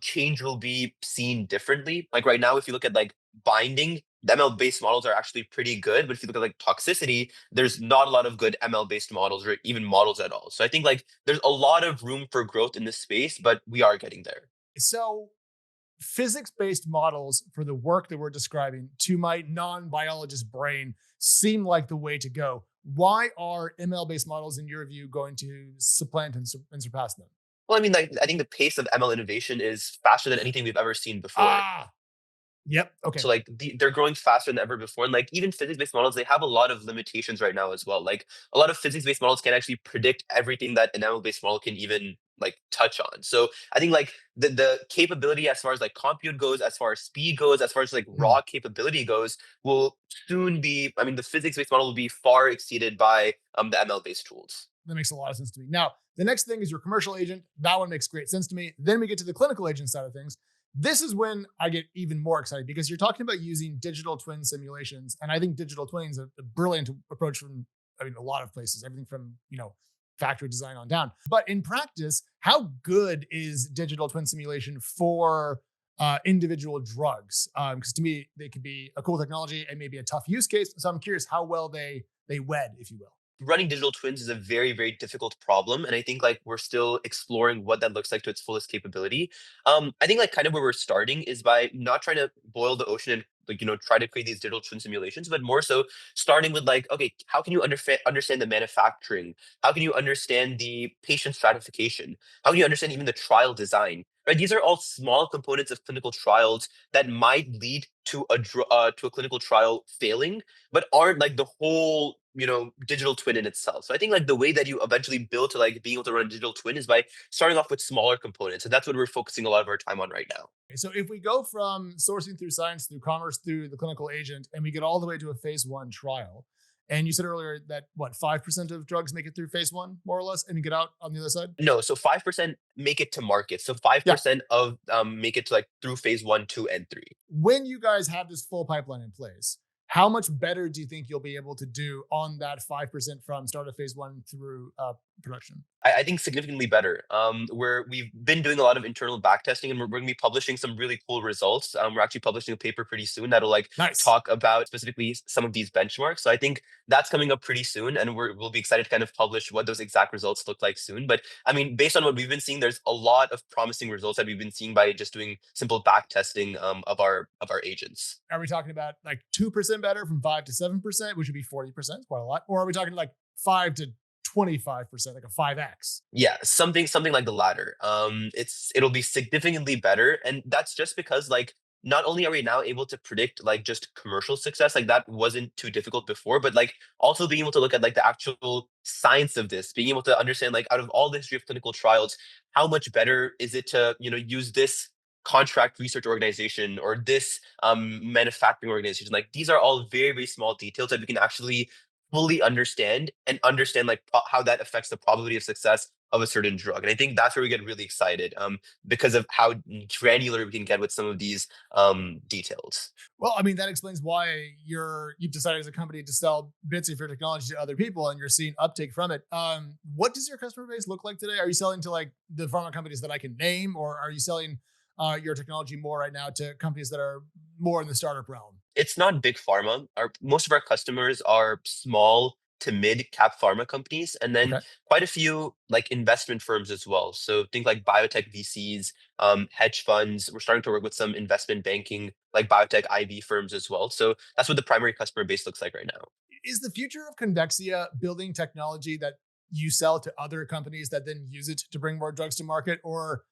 change will be seen differently. Like right now, if you look at like binding, the ML-based models are actually pretty good. But if you look at like toxicity, there's not a lot of good ML-based models or even models at all. So I think like there's a lot of room for growth in this space, but we are getting there. So physics-based models for the work that we're describing to my non-biologist brain seem like the way to go. Why are ML-based models, in your view, going to supplant and surpass them? Well, I mean, like, I think the pace of ML innovation is faster than anything we've ever seen before. Ah, yep. Okay. So like they're growing faster than ever before, and like even physics-based models, they have a lot of limitations right now as well. Like a lot of physics-based models can't actually predict everything that an ML-based model can even like touch on. So I think like the capability as far as like compute goes, as far as speed goes, as far as like raw capability goes, will soon be, I mean, the physics-based model will be far exceeded by the ML-based tools. That makes a lot of sense to me. Now, the next thing is your commercial agent. That one makes great sense to me. Then we get to the clinical agent side of things. This is when I get even more excited because you're talking about using digital twin simulations. And I think digital twins is a brilliant approach from, I mean, a lot of places, everything from, factory design on down. But in practice, how good is digital twin simulation for individual drugs? Because to me, they could be a cool technology and maybe a tough use case. So I'm curious how well they wed, if you will. Running digital twins is a very, very difficult problem. And I think like we're still exploring what that looks like to its fullest capability. I think like kind of where we're starting is by not trying to boil the ocean and like, try to create these digital twin simulations, but more so starting with like, okay, how can you understand the manufacturing? How can you understand the patient stratification? How can you understand even the trial design? Right? These are all small components of clinical trials that might lead to to a clinical trial failing, but aren't like the whole digital twin in itself. So I think like the way that you eventually build to like being able to run a digital twin is by starting off with smaller components, and that's what we're focusing a lot of our time on right now. So if we go from sourcing through science, through commerce, through the clinical agent, and we get all the way to a phase 1 trial, and you said earlier that 5% of drugs make it through phase 1 more or less and you get out on the other side? No, so 5% make it to market. So 5% of make it to like through phase 1, 2, and 3. When you guys have this full pipeline in place, how much better do you think you'll be able to do on that 5% from start of phase 1 through production? I think significantly better. We've been doing a lot of internal backtesting, and we're going to be publishing some really cool results. We're actually publishing a paper pretty soon that'll like Nice. talk about specifically some of these benchmarks. So I think that's coming up pretty soon, and we'll be excited to kind of publish what those exact results look like soon. But I mean, based on what we've been seeing, there's a lot of promising results that we've been seeing by just doing simple backtesting of our agents. Are we talking about like 2% better from 5 to 7%, which would be 40%, quite a lot? Or are we talking like 5 to 25%, like a 5x? Yeah, something like the latter. It'll be significantly better, and that's just because like not only are we now able to predict like just commercial success, like that wasn't too difficult before, but like also being able to look at like the actual science of this, being able to understand like out of all the history of clinical trials, how much better is it to use this contract research organization or this manufacturing organization. Like these are all very, very small details that we can actually fully understand and understand like how that affects the probability of success of a certain drug. And I think that's where we get really excited because of how granular we can get with some of these details. Well, I mean, that explains why you've decided as a company to sell bits of your technology to other people and you're seeing uptake from it. What does your customer base look like today? Are you selling to like the pharma companies that I can name, or are you selling your technology more right now to companies that are more in the startup realm? It's not big pharma. Most of our customers are small to mid cap pharma companies, and then Okay. quite a few like investment firms as well. So think like biotech VCs, hedge funds. We're starting to work with some investment banking, like biotech IB firms as well. So that's what the primary customer base looks like right now. Is the future of Convexia building technology that you sell to other companies that then use it to bring more drugs to market? Or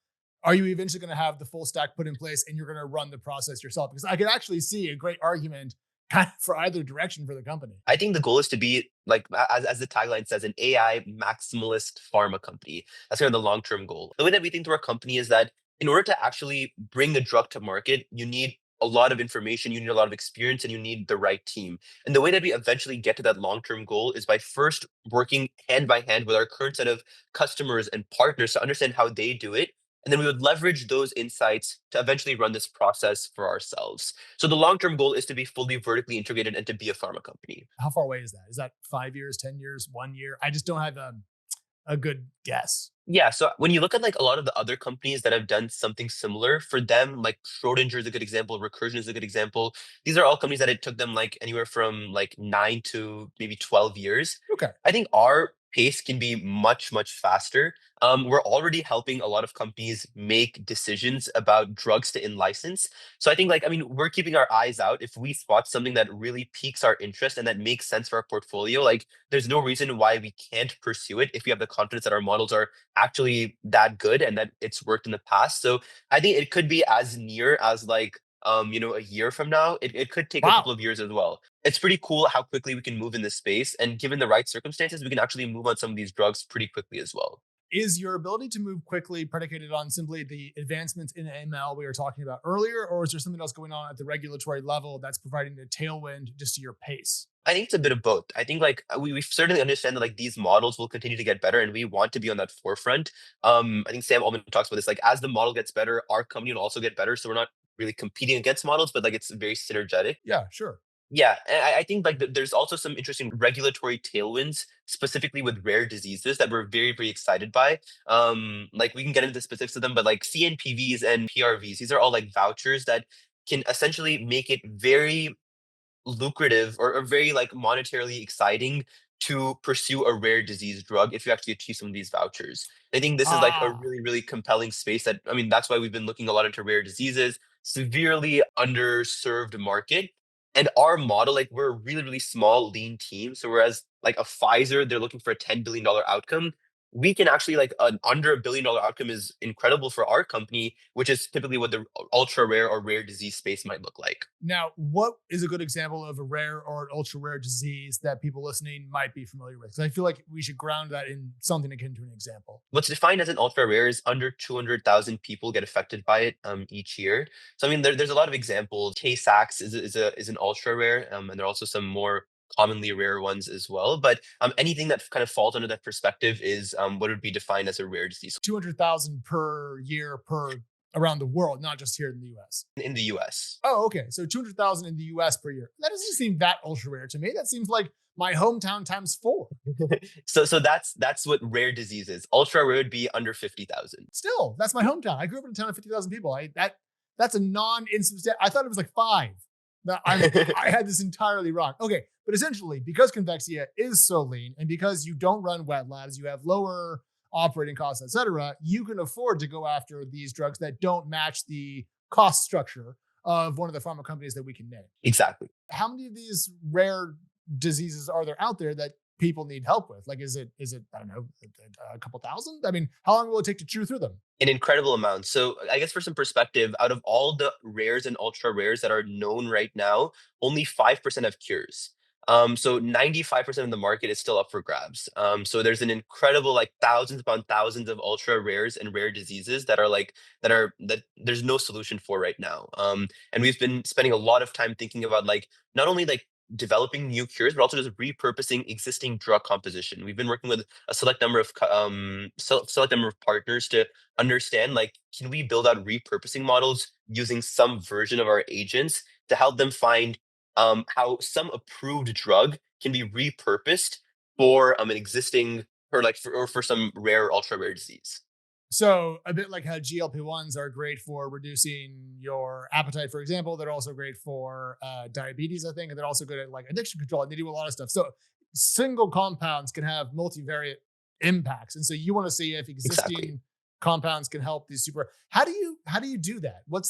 are you eventually going to have the full stack put in place and you're going to run the process yourself? Because I could actually see a great argument kind of for either direction for the company. I think the goal is to be like, as the tagline says, an AI maximalist pharma company. That's kind of the long-term goal. The way that we think through our company is that in order to actually bring a drug to market, you need a lot of information, you need a lot of experience, and you need the right team. And the way that we eventually get to that long-term goal is by first working hand by hand with our current set of customers and partners to understand how they do it. And then we would leverage those insights to eventually run this process for ourselves. So the long-term goal is to be fully vertically integrated and to be a pharma company. How far away is that? Is that 5 years, 10 years, 1 year? I just don't have a good guess. Yeah, so when you look at like a lot of the other companies that have done something similar, for them, like Schrodinger is a good example, Recursion is a good example. These are all companies that it took them like anywhere from like 9 to maybe 12 years. Okay. I think our pace can be much, much faster. We're already helping a lot of companies make decisions about drugs to in-license. So I think like, I mean, we're keeping our eyes out. If we spot something that really piques our interest and that makes sense for our portfolio, like there's no reason why we can't pursue it if we have the confidence that our models are actually that good and that it's worked in the past. So I think it could be as near as like a year from now. It could take a Wow. couple of years as well. It's pretty cool how quickly we can move in this space. And given the right circumstances, we can actually move on some of these drugs pretty quickly as well. is your ability to move quickly predicated on simply the advancements in ML we were talking about earlier, or is there something else going on at the regulatory level that's providing a tailwind just to your pace? I think it's a bit of both. I think like we certainly understand that like these models will continue to get better and we want to be on that forefront. I think Sam Altman talks about this, like as the model gets better, our company will also get better. So we're not really competing against models, but like it's very synergetic. Yeah, sure. Yeah, and I think like there's also some interesting regulatory tailwinds, specifically with rare diseases that we're very, very excited by. Like we can get into the specifics of them, but like CNPVs and PRVs, these are all like vouchers that can essentially make it very lucrative or very like monetarily exciting to pursue a rare disease drug if you actually achieve some of these vouchers. I think this is like a Ah, really, really compelling space that, I mean, that's why we've been looking a lot into rare diseases, severely underserved market. And our model, like we're a really, really small, lean team. So whereas like a Pfizer, they're looking for a $10 billion outcome, we can actually like an under $1 billion outcome is incredible for our company, which is typically what the ultra rare or rare disease space might look like. now, what is a good example of a rare or an ultra rare disease that people listening might be familiar with? 'Cause I feel like we should ground that in something akin to an example. What's defined as an ultra rare is under 200,000 people get affected by it each year. So I mean, there's a lot of examples. Tay-Sachs is an ultra rare, and there are also some more commonly rare ones as well. But anything that kind of falls under that perspective is what would be defined as a rare disease 200,000 per year per around the world, not just here in the US. in the U.S. Oh, okay. So 200,000 in the US per year. That doesn't seem that ultra rare to me. That seems like my hometown times 4. So that's what rare disease is. Ultra rare would be under 50,000. Still, that's my hometown. I grew up in a town of 50,000 people. That's a non-insubstantial. I thought it was like 5. I had this entirely wrong. Okay, but essentially, because Convexia is so lean, and because you don't run wet labs, you have lower operating costs, etc. You can afford to go after these drugs that don't match the cost structure of one of the pharma companies that we can name. Exactly. How many of these rare diseases are there out there that people need help with? Like, is it I don't know, a couple thousand? I mean, how long will it take to chew through them? An incredible amount. So I guess for some perspective, out of all the rares and ultra rares that are known right now, only 5% have cures. So 95% of the market is still up for grabs. So there's an incredible like thousands upon thousands of ultra rares and rare diseases that are like that there's no solution for right now. And we've been spending a lot of time thinking about like not only like developing new cures, but also just repurposing existing drug composition. We've been working with a select number of select number of partners to understand like can we build out repurposing models using some version of our agents to help them find how some approved drug can be repurposed for an existing or for some rare ultra rare disease. So a bit like how GLP-1s are great for reducing your appetite, for example, they're also great for diabetes, I think, and they're also good at like addiction control. And they do a lot of stuff. So single compounds can have multivariate impacts, and so you want to see if existing Exactly. compounds can help these super. How do you do that? What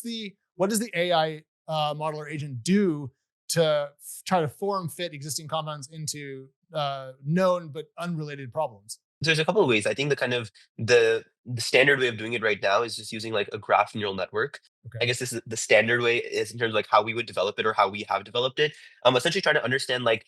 does the AI model or agent do to try to form fit existing compounds into known but unrelated problems? There's a couple of ways. I think the kind of the standard way of doing it right now is just using like a graph neural network. I Okay. guess this is the standard way is in terms of like how we would develop it or how we have developed it. Essentially trying to understand like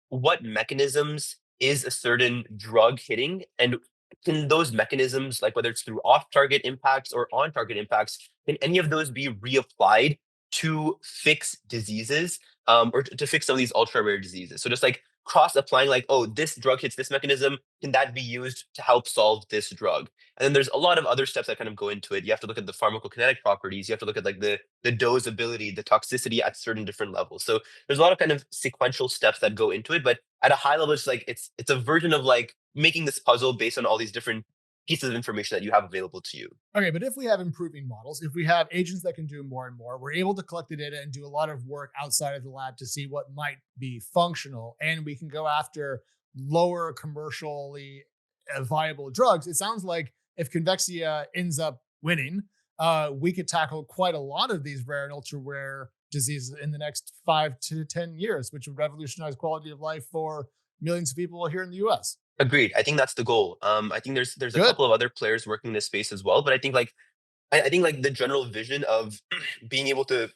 what mechanisms is a certain drug hitting and can those mechanisms, like whether it's through off-target impacts or on-target impacts, can any of those be reapplied to fix diseases or to fix some of these ultra rare diseases? So just like cross applying, like, oh, this drug hits this mechanism, can that be used to help solve this drug? And then there's a lot of other steps that kind of go into it. You have to look at the pharmacokinetic properties. You have to look at like the dosability, the toxicity at certain different levels. So there's a lot of kind of sequential steps that go into it. But at a high level, it's like it's a version of like making this puzzle based on all these different pieces of information that you have available to you. Okay, but if we have improving models, if we have agents that can do more and more, we're able to collect the data and do a lot of work outside of the lab to see what might be functional, and we can go after lower commercially viable drugs. It sounds like if Convexia ends up winning, we could tackle quite a lot of these rare and ultra rare diseases in the next 5 to 10 years, which would revolutionize quality of life for millions of people here in the US. Agreed. I think that's the goal. I think there's a Good. couple of other players working in this space as well, but I think like I think like the general vision of being able to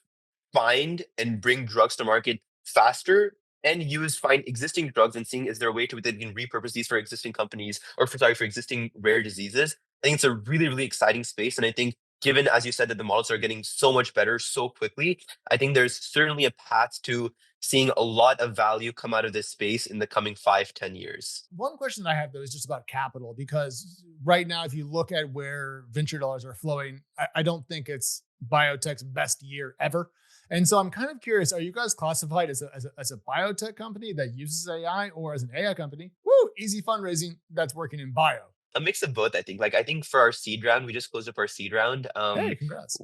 find and bring drugs to market faster and use find existing drugs and seeing is there a way to they can repurpose these for existing companies or for existing rare diseases. I think it's a really, really exciting space. And I think given, as you said, that the models are getting so much better so quickly, I think there's certainly a path to seeing a lot of value come out of this space in the coming 5-10 years. One question that I have though is just about capital, because right now, if you look at where venture dollars are flowing, I don't think it's biotech's best year ever. And so I'm kind of curious, are you guys classified as a biotech company that uses AI or as an AI company? Woo, easy fundraising that's working in bio. A mix of both, I think. Like, I think for our seed round, we just closed up our seed round. Hey, congrats.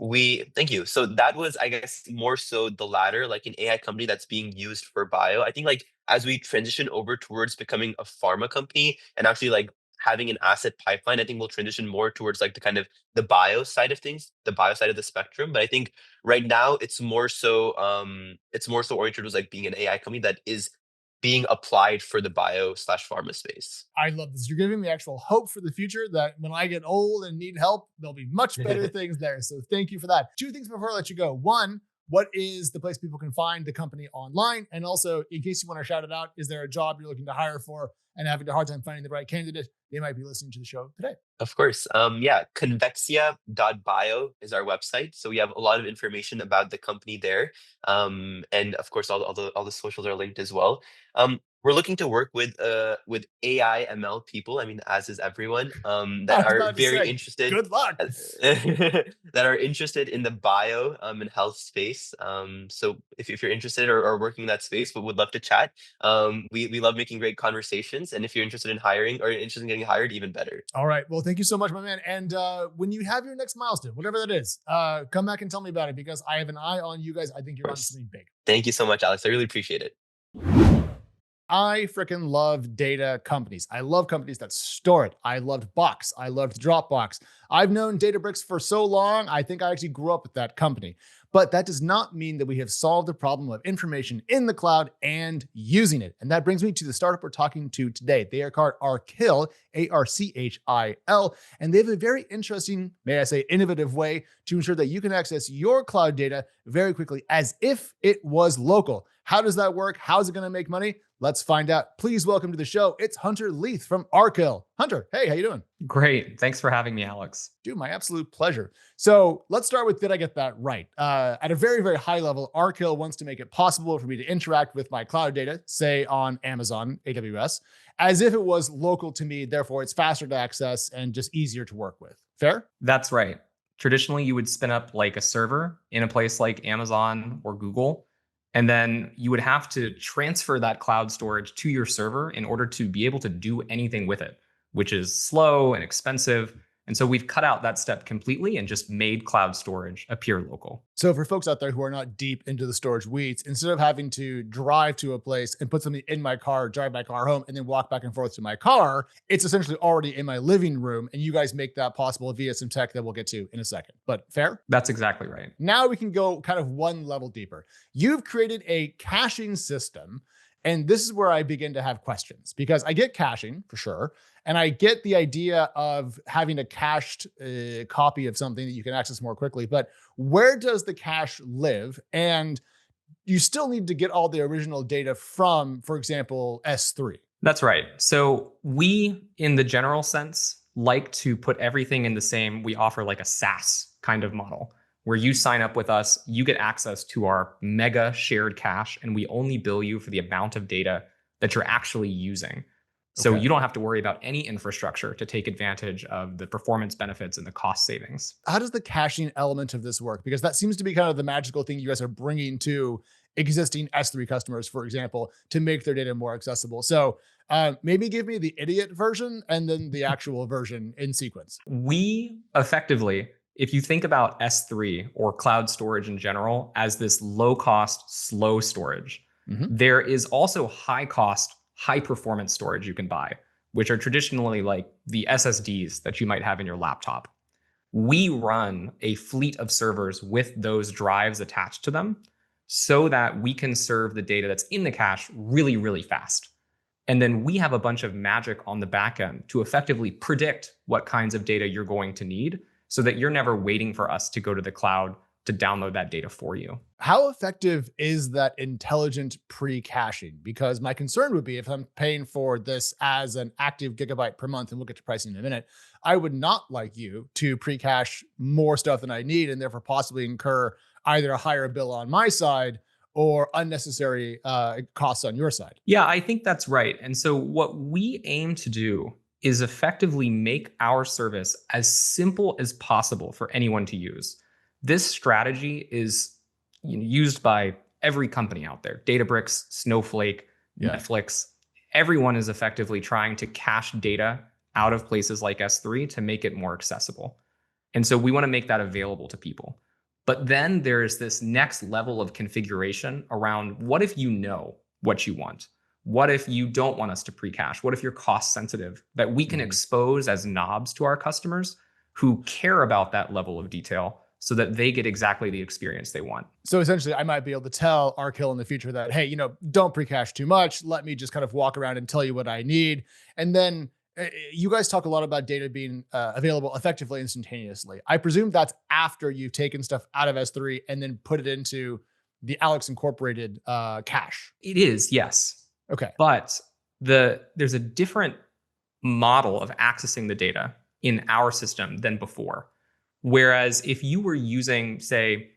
Thank you. So that was, I guess, more so the latter, like an AI company that's being used for bio. I think like as we transition over towards becoming a pharma company and actually like having an asset pipeline, I think we'll transition more towards like the kind of the bio side of things, the bio side of the spectrum. But I think right now it's more so oriented towards like being an AI company that is being applied for the bio/pharma space. I love this. You're giving me actual hope for the future that when I get old and need help, there'll be much better things there. So thank you for that. Two things before I let you go. One, what is the place people can find the company online? And also, in case you want to shout it out, is there a job you're looking to hire for and having a hard time finding the right candidate? They might be listening to the show today. Of course. Yeah, convexia.bio is our website. So we have a lot of information about the company there. And of course, all the socials are linked as well. We're looking to work with AI ML people. I mean, as is everyone, that are very interested. Good luck. That are interested in the bio and health space. So if you're interested or working in that space, but would love to chat. We love making great conversations. And if you're interested in hiring or interested in getting hired, even better. All right. Well, thank you so much, my man. And when you have your next milestone, whatever that is, come back and tell me about it, because I have an eye on you guys. I think you're on something big. Thank you so much, Alex. I really appreciate it. I freaking love data companies. I love companies that store it. I loved Box. I loved Dropbox. I've known Databricks for so long. I think I actually grew up with that company. But that does not mean that we have solved the problem of information in the cloud and using it. And that brings me to the startup we're talking to today. They are called Archil, Archil, and they have a very interesting, may I say, innovative way to ensure that you can access your cloud data very quickly as if it was local. How does that work? How is it going to make money? Let's find out. Please welcome to the show. It's Hunter Leath from Archil. Hunter, hey, how you doing? Great. Thanks for having me, Alex. Dude, my absolute pleasure. So let's start with, did I get that right? At a very, very high level, Archil wants to make it possible for me to interact with my cloud data, say on Amazon, AWS, as if it was local to me. Therefore, it's faster to access and just easier to work with. Fair? That's right. Traditionally, you would spin up like a server in a place like Amazon or Google, and then you would have to transfer that cloud storage to your server in order to be able to do anything with it, which is slow and expensive. And so we've cut out that step completely and just made cloud storage appear local. So for folks out there who are not deep into the storage weeds, instead of having to drive to a place and put something in my car, drive my car home, and then walk back and forth to my car, it's essentially already in my living room. And you guys make that possible via some tech that we'll get to in a second. But fair? That's exactly right. Now we can go kind of one level deeper. You've created a caching system. And this is where I begin to have questions, because I get caching for sure. And I get the idea of having a cached copy of something that you can access more quickly. But where does the cache live? And you still need to get all the original data from, for example, S3. That's right. So we, in the general sense, like to put everything in the same, we offer like a SaaS kind of model, where you sign up with us, you get access to our mega shared cache, and we only bill you for the amount of data that you're actually using. So you don't have to worry about any infrastructure to take advantage of the performance benefits and the cost savings. How does the caching element of this work? Because that seems to be kind of the magical thing you guys are bringing to existing S3 customers, for example, to make their data more accessible. So maybe give me the idiot version and then the actual version in sequence. We effectively, if you think about S3 or cloud storage in general as this low cost, slow storage, there is also high cost, high performance storage you can buy, which are traditionally like the SSDs that you might have in your laptop. We run a fleet of servers with those drives attached to them so that we can serve the data that's in the cache really, really fast. And then we have a bunch of magic on the back end to effectively predict what kinds of data you're going to need, so that you're never waiting for us to go to the cloud to download that data for you. How effective is that intelligent pre-caching? Because my concern would be if I'm paying for this as an active gigabyte per month, and we'll get to pricing in a minute, I would not like you to pre-cache more stuff than I need and therefore possibly incur either a higher bill on my side or unnecessary costs on your side. Yeah, I think that's right. And so what we aim to do is effectively make our service as simple as possible for anyone to use. This strategy is used by every company out there. Databricks, Snowflake, Netflix. Everyone is effectively trying to cache data out of places like S3 to make it more accessible. And so we want to make that available to people. But then there's this next level of configuration around what if you know what you want? What if you don't want us to pre-cache? What if you're cost sensitive? That we can expose as knobs to our customers who care about that level of detail so that they get exactly the experience they want. So essentially, I might be able to tell Archil in the future that, hey, don't pre-cache too much. Let me just kind of walk around and tell you what I need. And then you guys talk a lot about data being available effectively instantaneously. I presume that's after you've taken stuff out of S3 and then put it into the Alex Incorporated cache. It is, yes. Okay. But there's a different model of accessing the data in our system than before. Whereas if you were using, say,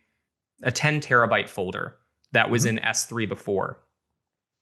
a 10 terabyte folder that was in S3 before,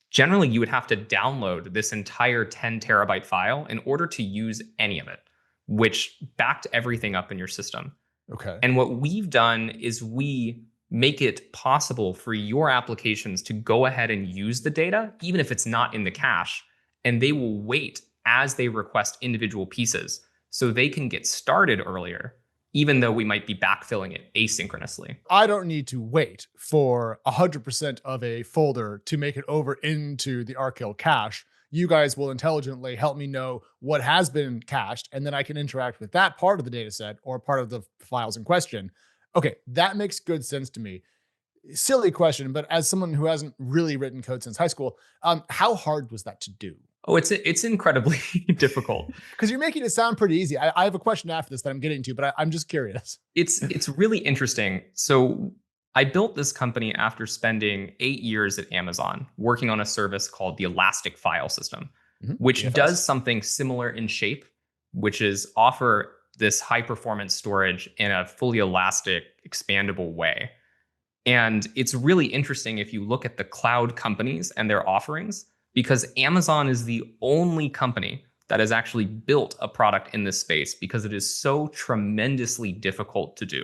generally you would have to download this entire 10 terabyte file in order to use any of it, which backed everything up in your system. Okay. And what we've done is we make it possible for your applications to go ahead and use the data, even if it's not in the cache, and they will wait as they request individual pieces so they can get started earlier, even though we might be backfilling it asynchronously. I don't need to wait for 100% of a folder to make it over into the Archil cache. You guys will intelligently help me know what has been cached, and then I can interact with that part of the data set or part of the files in question. Okay, that makes good sense to me. Silly question, but as someone who hasn't really written code since high school, how hard was that to do? Oh, it's incredibly difficult. Because you're making it sound pretty easy. I have a question after this that I'm getting to, but I'm just curious. It's really interesting. So I built this company after spending 8 years at Amazon, working on a service called the Elastic File System, which does something similar in shape, which is offer this high performance storage in a fully elastic, expandable way. And it's really interesting if you look at the cloud companies and their offerings, because Amazon is the only company that has actually built a product in this space because it is so tremendously difficult to do.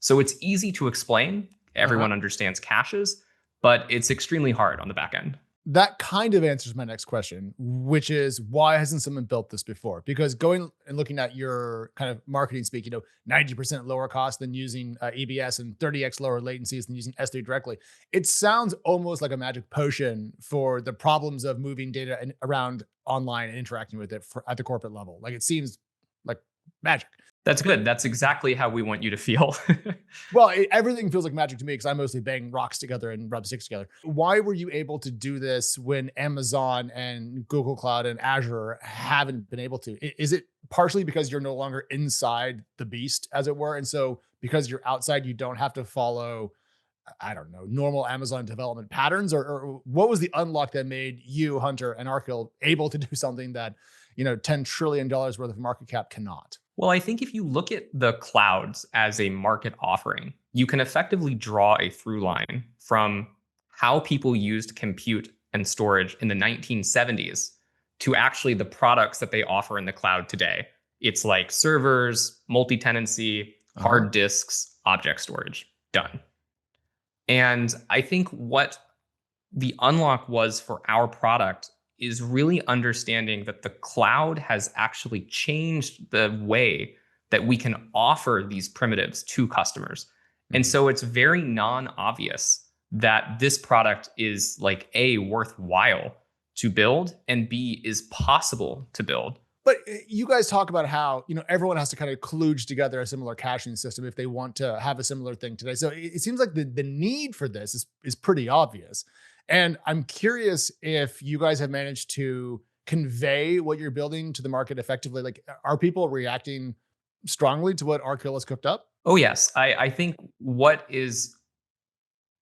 So it's easy to explain. Everyone understands caches, but it's extremely hard on the back end. That kind of answers my next question, which is why hasn't someone built this before? Because going and looking at your kind of marketing speak, 90% lower cost than using EBS and 30x lower latencies than using S3 directly. It sounds almost like a magic potion for the problems of moving data around online and interacting with it at the corporate level. Like it seems like magic. That's good. That's exactly how we want you to feel. Well, everything feels like magic to me because I mostly bang rocks together and rub sticks together. Why were you able to do this when Amazon and Google Cloud and Azure haven't been able to? Is it partially because you're no longer inside the beast, as it were? And so because you're outside, you don't have to follow, I don't know, normal Amazon development patterns? Or what was the unlock that made you, Hunter, and Archil able to do something that, $10 trillion worth of market cap cannot? Well, I think if you look at the clouds as a market offering, you can effectively draw a through line from how people used compute and storage in the 1970s to actually the products that they offer in the cloud today. It's like servers, multi-tenancy, hard disks, object storage, done. And I think what the unlock was for our product is really understanding that the cloud has actually changed the way that we can offer these primitives to customers. And so it's very non-obvious that this product is like A, worthwhile to build, and B, is possible to build. But you guys talk about how, everyone has to kind of kludge together a similar caching system if they want to have a similar thing today. So it seems like the need for this is pretty obvious. And I'm curious if you guys have managed to convey what you're building to the market effectively. Like, are people reacting strongly to what Archil has cooked up? Oh, yes. I think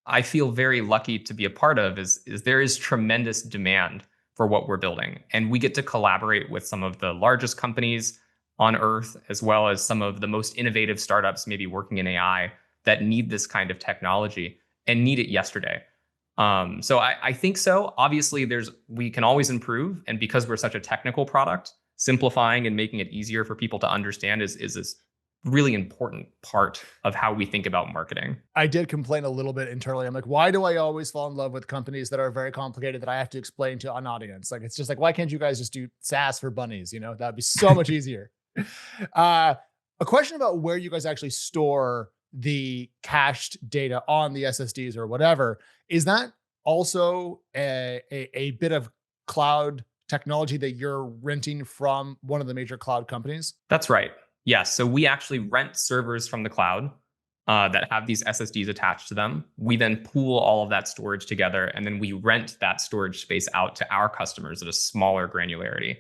I feel very lucky to be a part of is there is tremendous demand for what we're building. And we get to collaborate with some of the largest companies on Earth, as well as some of the most innovative startups maybe working in AI that need this kind of technology and need it yesterday. So I think so. Obviously, we can always improve. And because we're such a technical product, simplifying and making it easier for people to understand is this really important part of how we think about marketing. I did complain a little bit internally. I'm like, why do I always fall in love with companies that are very complicated that I have to explain to an audience? Like, it's just like, why can't you guys just do SaaS for bunnies? You know, that'd be so much easier. A question about where you guys actually store the cached data on the SSDs or whatever. Is that also a bit of cloud technology that you're renting from one of the major cloud companies? That's right. Yes. So we actually rent servers from the cloud that have these SSDs attached to them. We then pool all of that storage together, and then we rent that storage space out to our customers at a smaller granularity.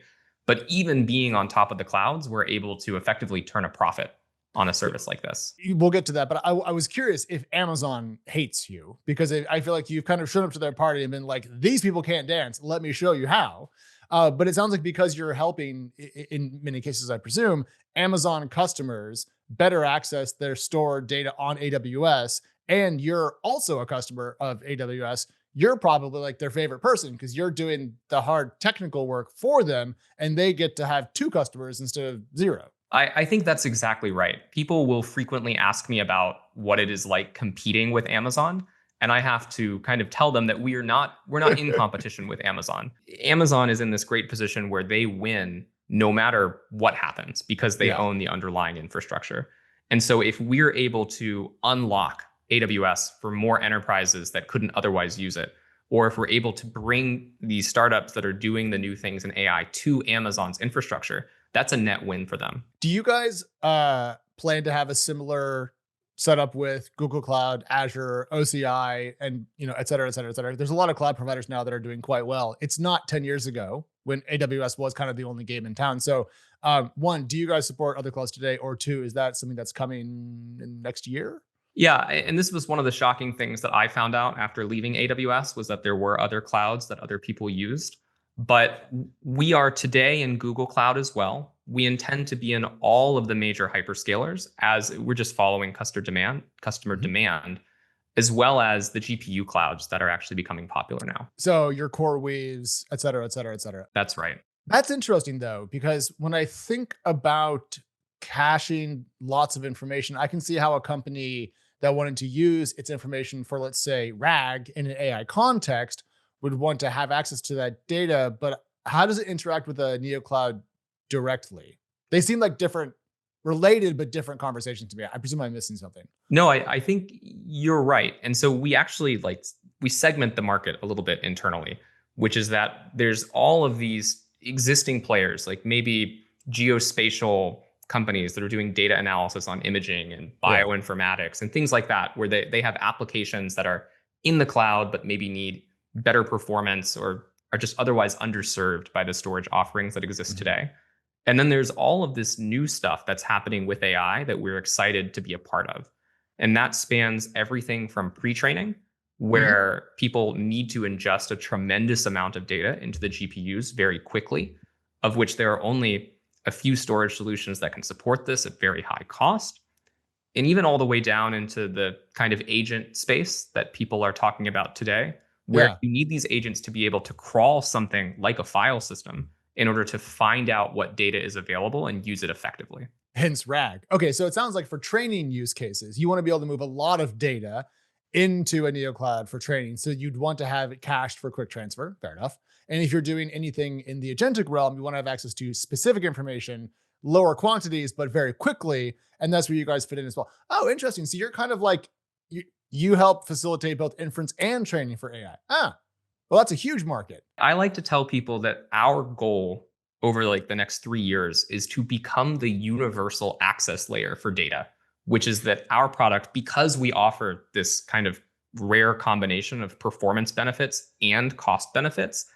But even being on top of the clouds, we're able to effectively turn a profit on a service like this. We'll get to that, but I was curious if Amazon hates you, because I feel like you've kind of shown up to their party and been like, these people can't dance. Let me show you how. But it sounds like because you're helping, in many cases, I presume, Amazon customers better access their stored data on AWS, and you're also a customer of AWS, you're probably like their favorite person because you're doing the hard technical work for them, and they get to have two customers instead of zero. I think that's exactly right. People will frequently ask me about what it is like competing with Amazon. And I have to kind of tell them that we're not in competition with Amazon. Amazon is in this great position where they win no matter what happens because they own the underlying infrastructure. And so if we're able to unlock AWS for more enterprises that couldn't otherwise use it, or if we're able to bring these startups that are doing the new things in AI to Amazon's infrastructure, that's a net win for them. Do you guys plan to have a similar setup with Google Cloud, Azure, OCI, and et cetera, et cetera, et cetera? There's a lot of cloud providers now that are doing quite well. It's not 10 years ago when AWS was kind of the only game in town. So one, do you guys support other clouds today? Or two, is that something that's coming in next year? Yeah, and this was one of the shocking things that I found out after leaving AWS was that there were other clouds that other people used. But we are today in Google Cloud as well. We intend to be in all of the major hyperscalers as we're just following customer demand, as well as the GPU clouds that are actually becoming popular now. So your core weaves, et cetera, et cetera, et cetera. That's right. That's interesting though, because when I think about caching lots of information, I can see how a company that wanted to use its information for, let's say, RAG in an AI context would want to have access to that data. But how does it interact with a NeoCloud directly? They seem like different, related, but different conversations to me. I presume I'm missing something. No, I think you're right. And so we actually we segment the market a little bit internally, which is that there's all of these existing players, like maybe geospatial companies that are doing data analysis on imaging and bioinformatics and things like that, where they have applications that are in the cloud, but maybe need better performance or are just otherwise underserved by the storage offerings that exist today. And then there's all of this new stuff that's happening with AI that we're excited to be a part of. And that spans everything from pre-training, where people need to ingest a tremendous amount of data into the GPUs very quickly, of which there are only a few storage solutions that can support this at very high cost. And even all the way down into the kind of agent space that people are talking about today, where you need these agents to be able to crawl something like a file system in order to find out what data is available and use it effectively. Hence RAG. Okay, so it sounds like for training use cases, you want to be able to move a lot of data into a NeoCloud for training. So you'd want to have it cached for quick transfer. Fair enough. And if you're doing anything in the agentic realm, you want to have access to specific information, lower quantities, but very quickly. And that's where you guys fit in as well. Oh, interesting. So you're kind of like, you help facilitate both inference and training for AI. Well, that's a huge market. I like to tell people that our goal over the next 3 years is to become the universal access layer for data, which is that our product, because we offer this kind of rare combination of performance benefits and cost benefits,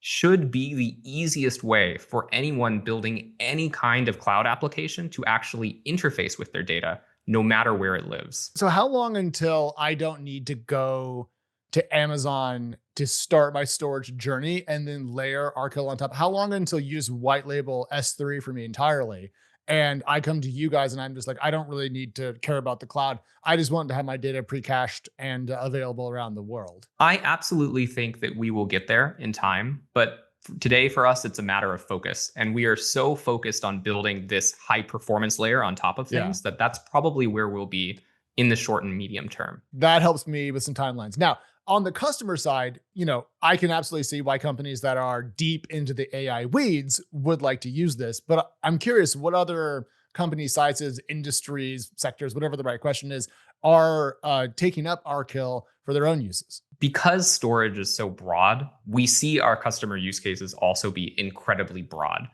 should be the easiest way for anyone building any kind of cloud application to actually interface with their data no matter where it lives. So how long until I don't need to go to Amazon to start my storage journey and then layer Archil on top? How long until you just white label S3 for me entirely? And I come to you guys and I'm just like, I don't really need to care about the cloud. I just want to have my data pre-cached and available around the world. I absolutely think that we will get there in time, but today for us, it's a matter of focus. And we are so focused on building this high performance layer on top of things that that's probably where we'll be in the short and medium term. That helps me with some timelines. Now, on the customer side, I can absolutely see why companies that are deep into the AI weeds would like to use this. But I'm curious what other company sizes, industries, sectors, whatever the right question is, are taking up Archil for their own uses. Because storage is so broad, we see our customer use cases also be incredibly broad.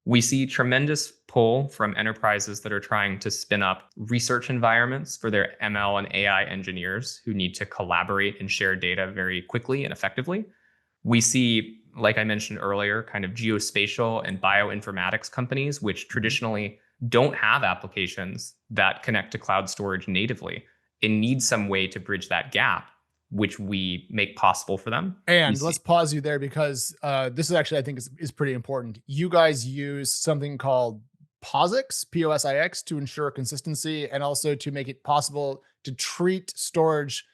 We see tremendous pull from enterprises that are trying to spin up research environments for their ML and AI engineers who need to collaborate and share data very quickly and effectively. We see, like I mentioned earlier, kind of geospatial and bioinformatics companies, which traditionally don't have applications that connect to cloud storage natively and need some way to bridge that gap, which we make possible for them. And let's pause you there because this is actually, I think, is pretty important. You guys use something called POSIX, POSIX, to ensure consistency and also to make it possible to treat storage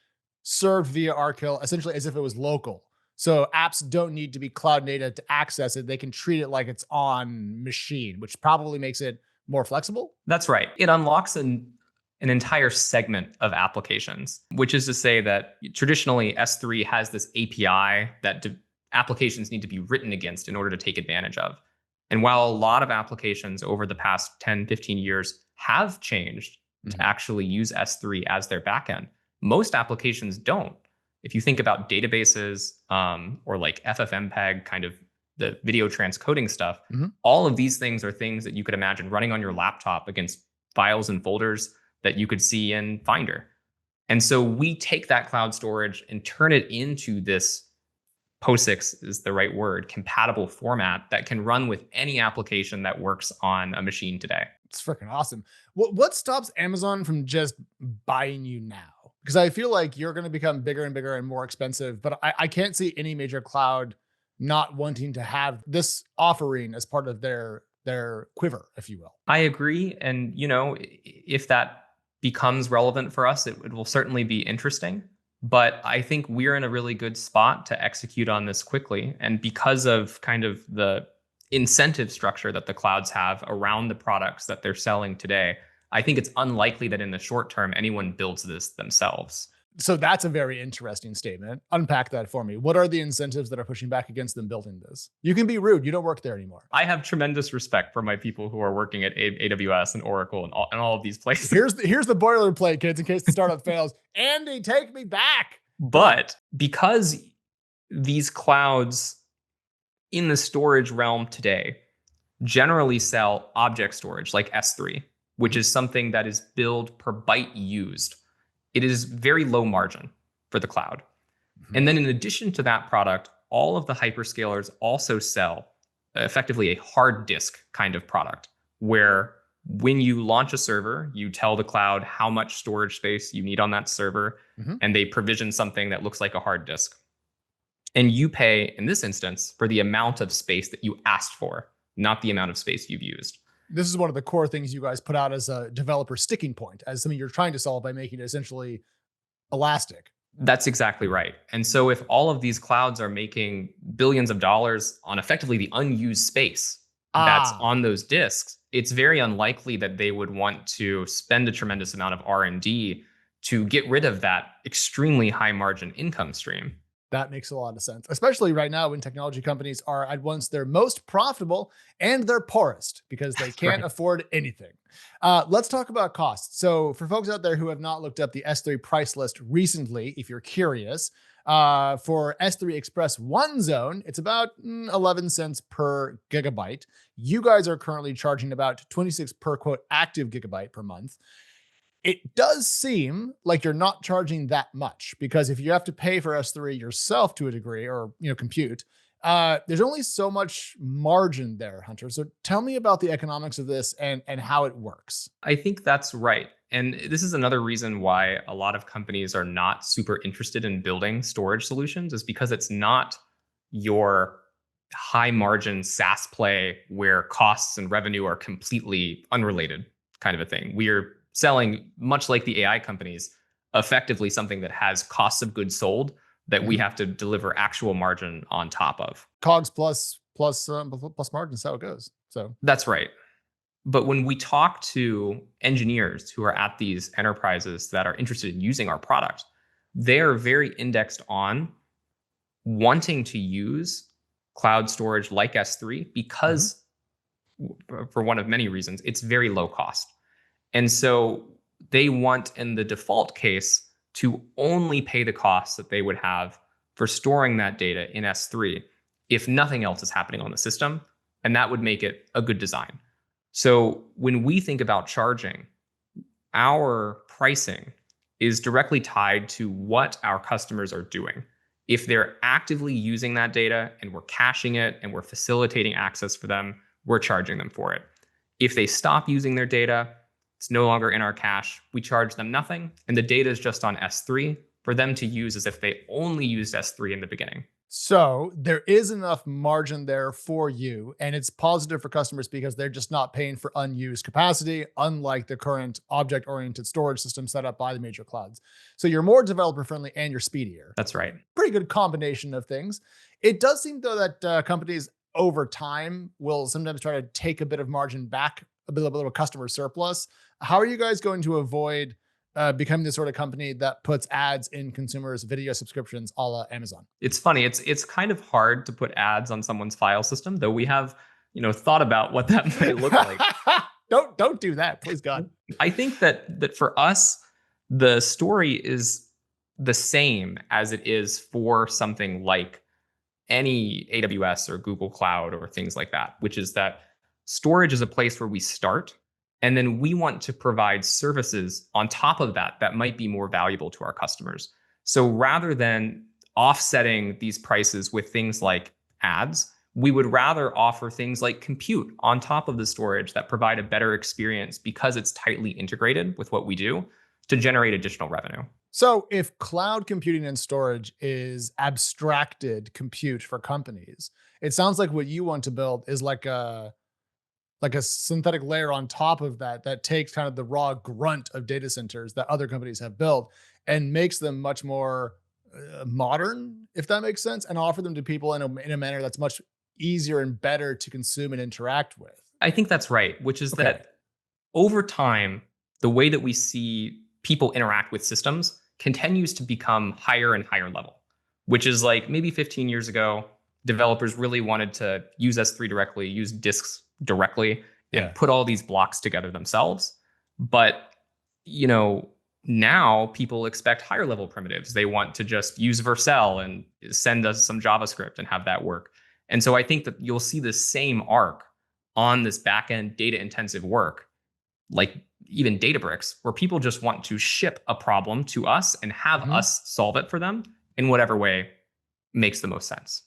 served via Archil essentially as if it was local. So apps don't need to be cloud native to access it. They can treat it like it's on machine, which probably makes it more flexible. That's right. It unlocks an entire segment of applications, which is to say that traditionally S3 has this API that applications need to be written against in order to take advantage of. And while a lot of applications over the past 10, 15 years have changed to actually use S3 as their backend, most applications don't. If you think about databases or like FFmpeg, kind of the video transcoding stuff, all of these things are things that you could imagine running on your laptop against files and folders that you could see in Finder. And so we take that cloud storage and turn it into this POSIX is the right word, compatible format that can run with any application that works on a machine today. It's freaking awesome. What stops Amazon from just buying you now? Because I feel like you're going to become bigger and bigger and more expensive, but I can't see any major cloud not wanting to have this offering as part of their quiver, if you will. I agree. And, if that becomes relevant for us, it will certainly be interesting. But I think we're in a really good spot to execute on this quickly. And because of kind of the incentive structure that the clouds have around the products that they're selling today, I think it's unlikely that in the short term, anyone builds this themselves. So that's a very interesting statement. Unpack that for me. What are the incentives that are pushing back against them building this? You can be rude. You don't work there anymore. I have tremendous respect for my people who are working at AWS and Oracle and all of these places. Here's the boilerplate, kids, in case the startup fails. Andy, take me back. But because these clouds in the storage realm today generally sell object storage like S3, which is something that is billed per byte used, it is very low margin for the cloud. And then in addition to that product, all of the hyperscalers also sell effectively a hard disk kind of product where when you launch a server, you tell the cloud how much storage space you need on that server, and they provision something that looks like a hard disk. And you pay, in this instance, for the amount of space that you asked for, not the amount of space you've used. This is one of the core things you guys put out as a developer sticking point, as something you're trying to solve by making it essentially elastic. That's exactly right. And so if all of these clouds are making billions of dollars on effectively the unused space that's on those disks, it's very unlikely that they would want to spend a tremendous amount of R&D to get rid of that extremely high margin income stream. That makes a lot of sense, especially right now when technology companies are at once their most profitable and their poorest because they can't afford anything. Let's talk about costs. So for folks out there who have not looked up the S3 price list recently, if you're curious, for S3 Express One Zone, it's about 11 cents per gigabyte. You guys are currently charging about 26 per quote active gigabyte per month. It does seem like you're not charging that much because if you have to pay for S3 yourself to a degree or compute, There's only so much margin there, Hunter. So tell me about the economics of this and how it works. I think that's right. And this is another reason why a lot of companies are not super interested in building storage solutions, is because it's not your high margin SaaS play where costs and revenue are completely unrelated kind of a thing. We are selling, much like the AI companies, effectively something that has costs of goods sold that we have to deliver actual margin on top of. COGS plus margin, that's how it goes. So that's right. But when we talk to engineers who are at these enterprises that are interested in using our product, they're very indexed on wanting to use cloud storage like S3 because, for one of many reasons, it's very low cost. And so they want, in the default case, to only pay the costs that they would have for storing that data in S3 if nothing else is happening on the system. And that would make it a good design. So when we think about charging, our pricing is directly tied to what our customers are doing. If they're actively using that data and we're caching it and we're facilitating access for them, we're charging them for it. If they stop using their data, it's no longer in our cache, we charge them nothing, and the data is just on S3 for them to use as if they only used S3 in the beginning. So there is enough margin there for you, and it's positive for customers because they're just not paying for unused capacity, unlike the current object-oriented storage system set up by the major clouds. So you're more developer-friendly and you're speedier. That's right. Pretty good combination of things. It does seem, though, that companies over time will sometimes try to take a bit of margin back, a bit of a customer surplus. How are you guys going to avoid becoming the sort of company that puts ads in consumers' video subscriptions a la Amazon? It's funny. It's kind of hard to put ads on someone's file system, though we have, thought about what that might look like. Don't do that, please God. I think that for us, the story is the same as it is for something like any AWS or Google Cloud or things like that, which is that storage is a place where we start. And then we want to provide services on top of that that might be more valuable to our customers. So rather than offsetting these prices with things like ads, we would rather offer things like compute on top of the storage that provide a better experience because it's tightly integrated with what we do to generate additional revenue. So if cloud computing and storage is abstracted compute for companies, it sounds like what you want to build is like a synthetic layer on top of that takes kind of the raw grunt of data centers that other companies have built and makes them much more modern, if that makes sense, and offer them to people in a manner that's much easier and better to consume and interact with. I think that's right, which is that over time, the way that we see people interact with systems continues to become higher and higher level, which is like maybe 15 years ago, developers really wanted to use S3 directly, use disks directly, and put all these blocks together themselves. But, now people expect higher level primitives. They want to just use Vercel and send us some JavaScript and have that work. And so I think that you'll see the same arc on this backend data intensive work, like even Databricks, where people just want to ship a problem to us and have us solve it for them in whatever way makes the most sense.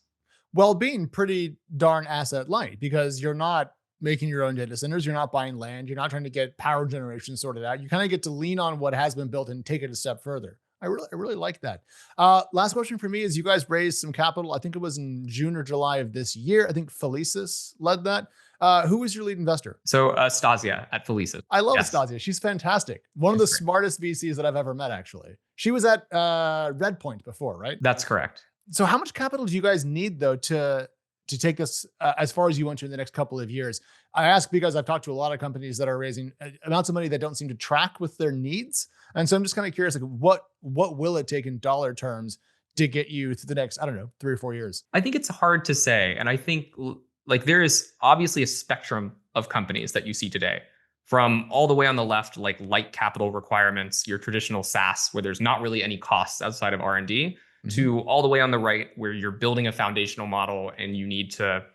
Well, being pretty darn asset light, because you're not making your own data centers, you're not buying land, you're not trying to get power generation sorted out. You kind of get to lean on what has been built and take it a step further. I really like that. Last question for me is, you guys raised some capital. I think it was in June or July of this year. I think Felicis led that. Who was your lead investor? So Stasia at Felicis. I love Stasia. She's fantastic. One of the smartest VCs that I've ever met, actually. She was at Redpoint before, right? That's correct. So how much capital do you guys need, though, to take this as far as you want to in the next couple of years? I ask because I've talked to a lot of companies that are raising amounts of money that don't seem to track with their needs. And so I'm just kind of curious, like what will it take in dollar terms to get you through the next, 3 or 4 years? I think it's hard to say. And I think like there is obviously a spectrum of companies that you see today, from all the way on the left, like light capital requirements, your traditional SaaS, where there's not really any costs outside of R&D, to all the way on the right, where you're building a foundational model and you need to,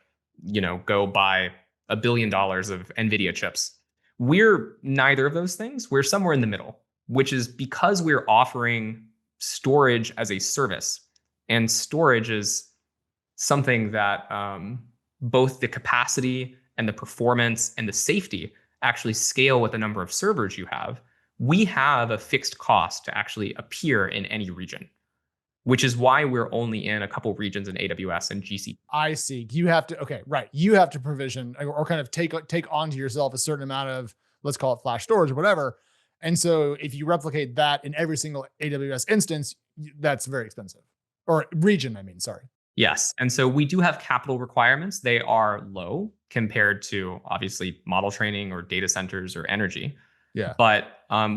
go buy $1 billion of NVIDIA chips. We're neither of those things. We're somewhere in the middle, which is because we're offering storage as a service, and storage is something that both the capacity and the performance and the safety actually scale with the number of servers you have, we have a fixed cost to actually appear in any region, which is why we're only in a couple regions in AWS and GCP. I see. You have to, okay, right. You have to provision or kind of take onto yourself a certain amount of, let's call it flash storage or whatever. And so if you replicate that in every single AWS instance, that's very expensive. Or region, I mean, sorry. Yes. And so we do have capital requirements. They are low compared to obviously model training or data centers or energy. Yeah. But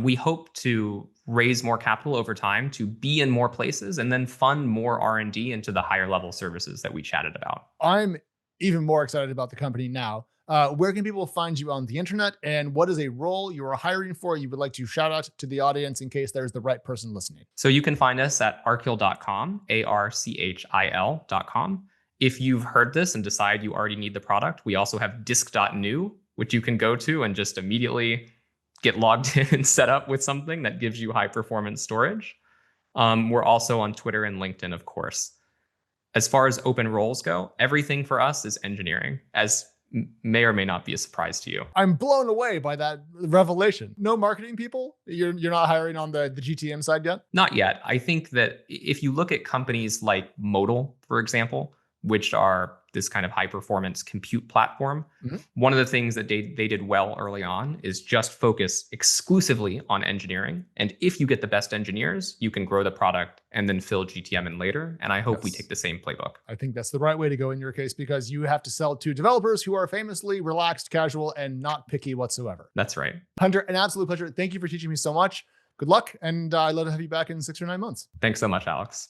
we hope to raise more capital over time to be in more places and then fund more R&D into the higher level services that we chatted about. I'm even more excited about the company now. Where can people find you on the internet, and what is a role you are hiring for you would like to shout out to the audience in case there's the right person listening? So you can find us at archil.com, ARCHIL.com. If you've heard this and decide you already need the product, we also have disk.new, which you can go to and just immediately get logged in and set up with something that gives you high performance storage. We're also on Twitter and LinkedIn, of course. As far as open roles go, everything for us is engineering, as may or may not be a surprise to you. I'm blown away by that revelation. No marketing people? You're not hiring on the GTM side yet? Not yet. I think that if you look at companies like Modal, for example, which are this kind of high performance compute platform, one of the things that they did well early on is just focus exclusively on engineering. And if you get the best engineers, you can grow the product and then fill GTM in later. And I hope we take the same playbook. I think that's the right way to go in your case, because you have to sell to developers who are famously relaxed, casual, and not picky whatsoever. That's right. Hunter, an absolute pleasure. Thank you for teaching me so much. Good luck. And I'd love to have you back in 6 or 9 months. Thanks so much, Alex.